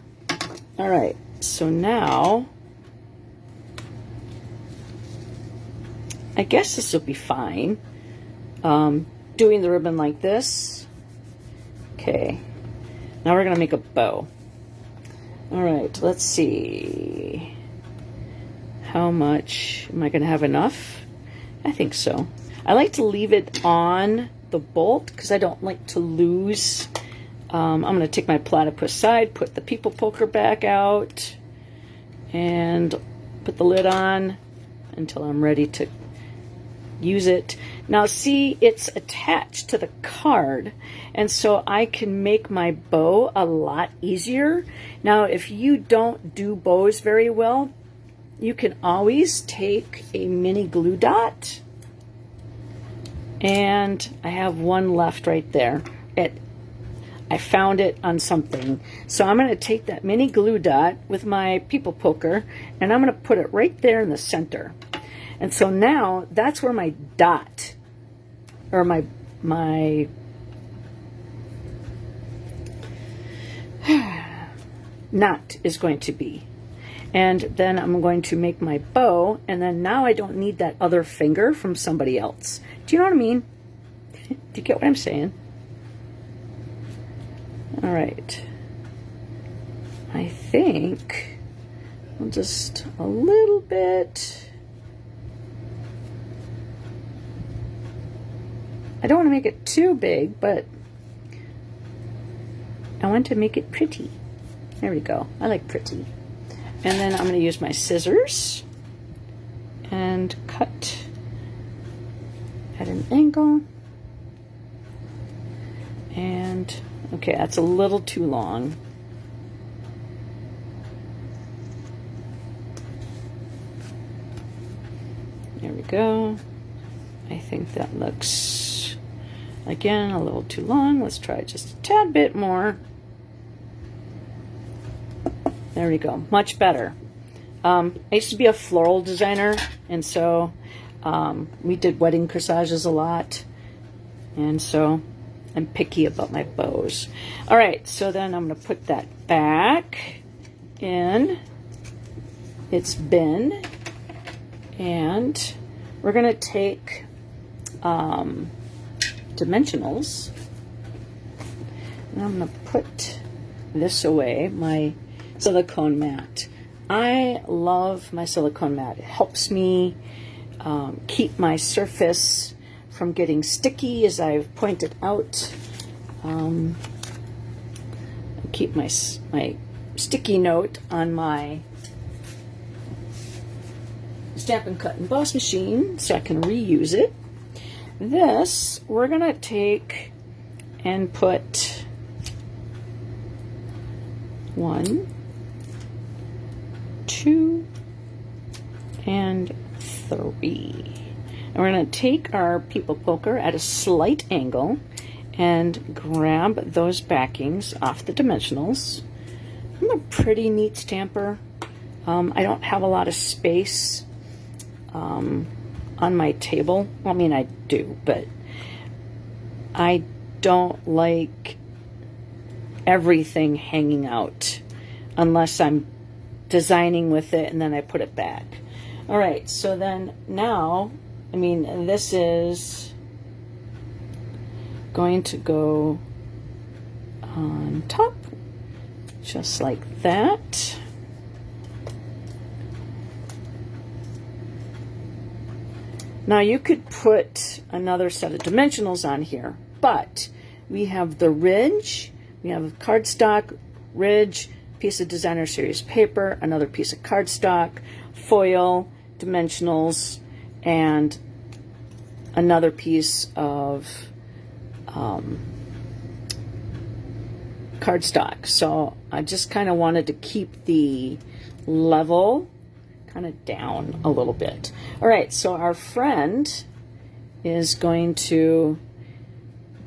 All right, so now I guess this will be fine. Doing the ribbon like this. Okay, now we're gonna make a bow. All right, let's see. How much am I gonna have? Enough? I think so. I like to leave it on the bolt because I don't like to lose. I'm gonna take my platypus side, put the people poker back out, and put the lid on until I'm ready to use it. Now see, it's attached to the card, and so I can make my bow a lot easier. Now, if you don't do bows very well, you can always take a mini glue dot, and I have one left right there. I found it on something. So I'm going to take that mini glue dot with my people poker, and I'm going to put it right there in the center. And so now that's where my dot, or my knot is going to be. And then I'm going to make my bow, and then now I don't need that other finger from somebody else. Do you know what I mean? Do you get what I'm saying? All right. I think just a little bit. I don't want to make it too big, but I want to make it pretty. There we go. I like pretty. And then I'm going to use my scissors and cut at an angle. And okay, that's a little too long. There we go. I think that looks, again, a little too long. Let's try just a tad bit more. There we go. Much better. I used to be a floral designer, and so we did wedding corsages a lot. And so I'm picky about my bows. All right, so then I'm going to put that back in its bin, and we're going to take dimensionals. And I'm going to put this away, my silicone mat. I love my silicone mat. It helps me keep my surface from getting sticky, as I've pointed out. Keep my sticky note on my Stampin' Cut Emboss machine so I can reuse it. This we're going to take and put 1, 2, and 3. And we're going to take our people poker at a slight angle and grab those backings off the dimensionals. I'm a pretty neat stamper. I don't have a lot of space on my table. Well, I mean, I do, but I don't like everything hanging out unless I'm designing with it and then I put it back. All right, so then now, I mean, this is going to go on top, just like that. Now you could put another set of dimensionals on here, but we have the ridge, we have cardstock, ridge, piece of designer series paper, another piece of cardstock, foil, dimensionals, and another piece of cardstock. So I just kind of wanted to keep the level kind of down a little bit. All right, so our friend is going to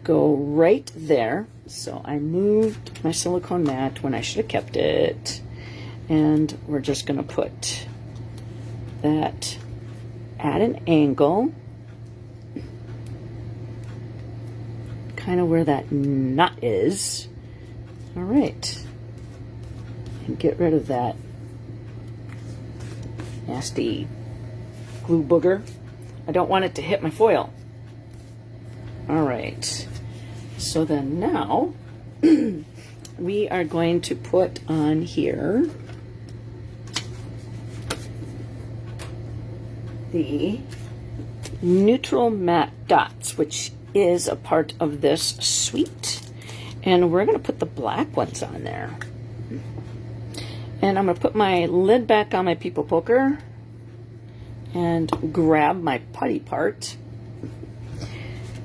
go right there. So I moved my silicone mat when I should have kept it, and we're just going to put that at an angle, kind of where that knot is. All right, and get rid of that nasty glue booger. I don't want it to hit my foil. All right, so then now we are going to put on here the neutral matte dots, which is a part of this suite, and we're going to put the black ones on there. And I'm going to put my lid back on my people poker and grab my putty part,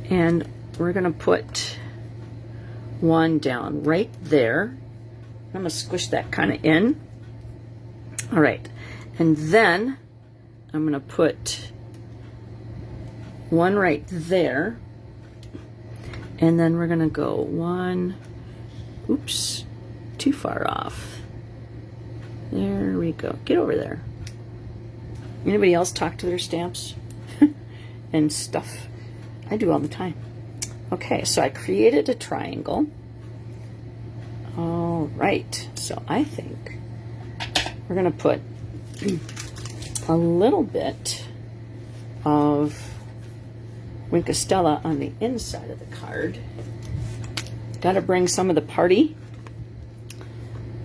and we're going to put one down right there. I'm going to squish that kind of in. All right, and then I'm going to put one right there, and then we're going to go one, oops, too far off. There we go. Get over there. Anybody else talk to their stamps and stuff? I do all the time. Okay, so I created a triangle. All right, so I think we're going to put a little bit of Wink of Stella on the inside of the card. Got to bring some of the party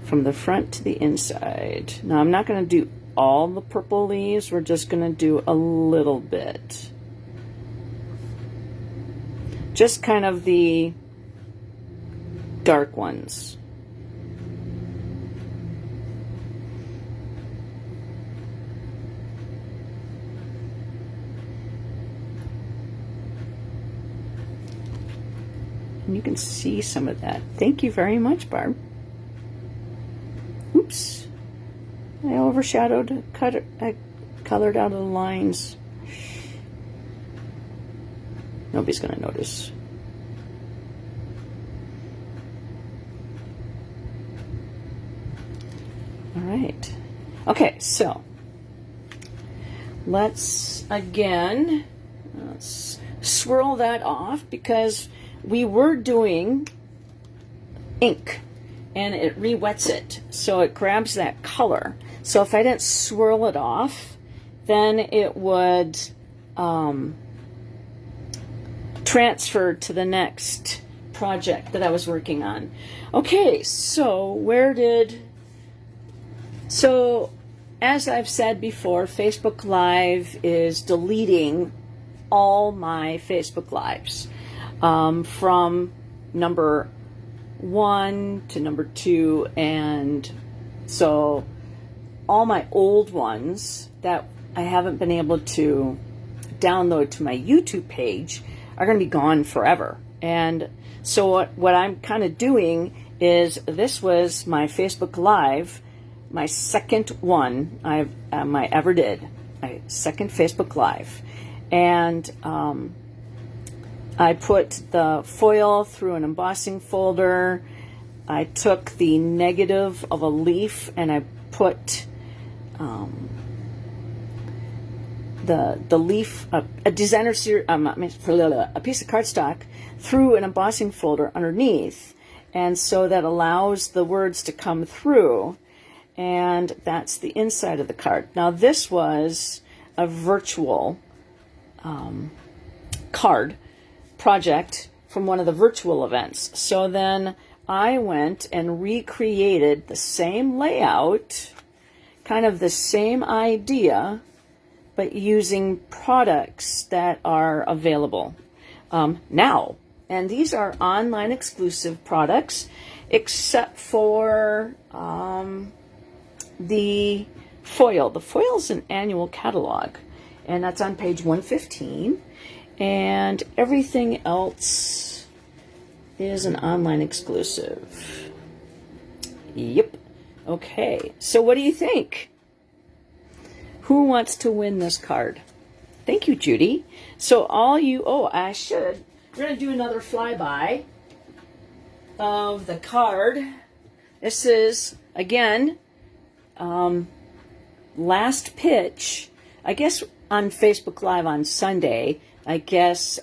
from the front to the inside. Now I'm not going to do all the purple leaves. We're just going to do a little bit. Just kind of the dark ones. And you can see some of that. Thank you very much, Barb. Oops. I overshadowed, I colored out of the lines. Nobody's going to notice. All right. Okay, so let's swirl that off, because we were doing ink and it re-wets it, so it grabs that color. So if I didn't swirl it off, then it would transfer to the next project that I was working on. Okay, so as I've said before, Facebook Live is deleting all my Facebook Lives from number 1 to number 2, and so all my old ones that I haven't been able to download to my YouTube page are going to be gone forever. And so what I'm kind of doing is, this was my Facebook Live, my second one I ever did, my second Facebook Live. And I put the foil through an embossing folder. I took the negative of a leaf and I put the leaf, a designer a piece of cardstock through an embossing folder underneath, and so that allows the words to come through, and that's the inside of the card. Now this was a virtual card project from one of the virtual events. So then I went and recreated the same layout, kind of the same idea, but using products that are available now. And these are online exclusive products, except for the foil. The foil is an annual catalog, and that's on page 115. And everything else is an online exclusive. Yep. Okay, so what do you think? Who wants to win this card? Thank you, Judy. So we're going to do another flyby of the card. This is, again, last pitch, I guess, on Facebook Live on Sunday. I guess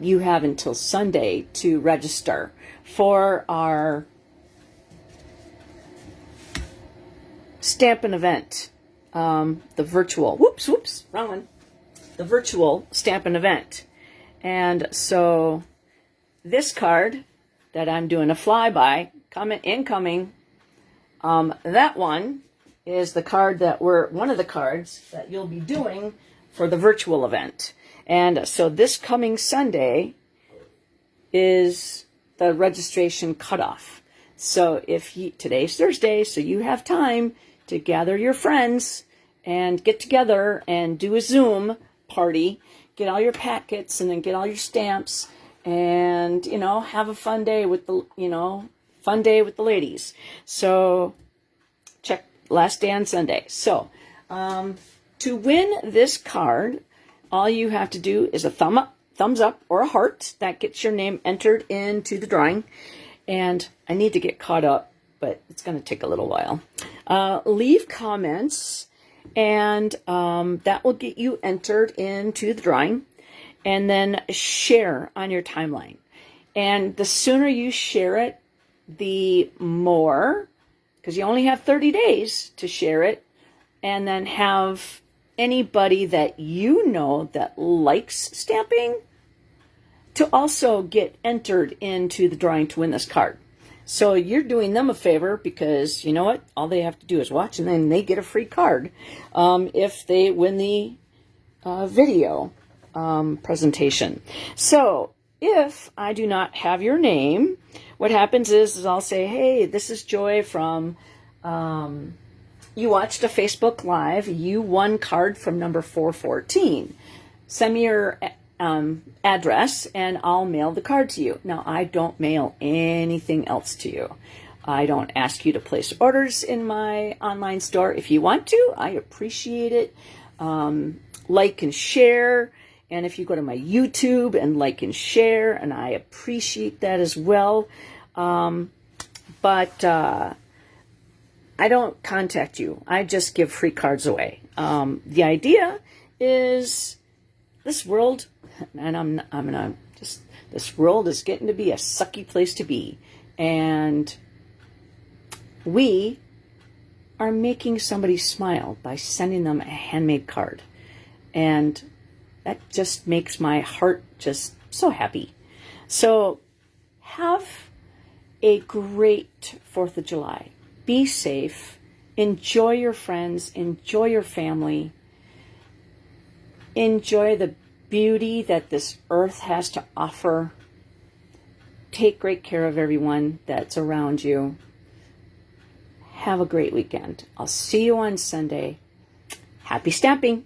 you have until Sunday to register for our Stampin' event, the virtual, wrong one, the virtual Stampin' event. And so this card that I'm doing a flyby, incoming, that one is the card one of the cards that you'll be doing for the virtual event. And so this coming Sunday is the registration cutoff. So today's Thursday, so you have time to gather your friends and get together and do a Zoom party, get all your packets and then get all your stamps, and have a fun day with the ladies. So check last day on Sunday. So to win this card, all you have to do is a thumbs up or a heart. That gets your name entered into the drawing. And I need to get caught up, but it's going to take a little while. Leave comments, and that will get you entered into the drawing. And then share on your timeline. And the sooner you share it, the more, because you only have 30 days to share it, and then have anybody that you know that likes stamping to also get entered into the drawing to win this card. So you're doing them a favor, because you know what? All they have to do is watch, and then they get a free card if they win the video presentation. So if I do not have your name, what happens is I'll say, hey, this is Joy from, you watched a Facebook Live, you won card from number 414. Send me your address and I'll mail the card to you. Now, I don't mail anything else to you. I don't ask you to place orders in my online store. If you want to, I appreciate it. Like and share. And if you go to my YouTube and like and share, and I appreciate that as well. But I don't contact you. I just give free cards away. The idea is this world, and this world is getting to be a sucky place to be. And we are making somebody smile by sending them a handmade card. And that just makes my heart just so happy. So have a great 4th of July. Be safe. Enjoy your friends. Enjoy your family. Enjoy the beauty that this earth has to offer. Take great care of everyone that's around you. Have a great weekend. I'll see you on Sunday. Happy stamping!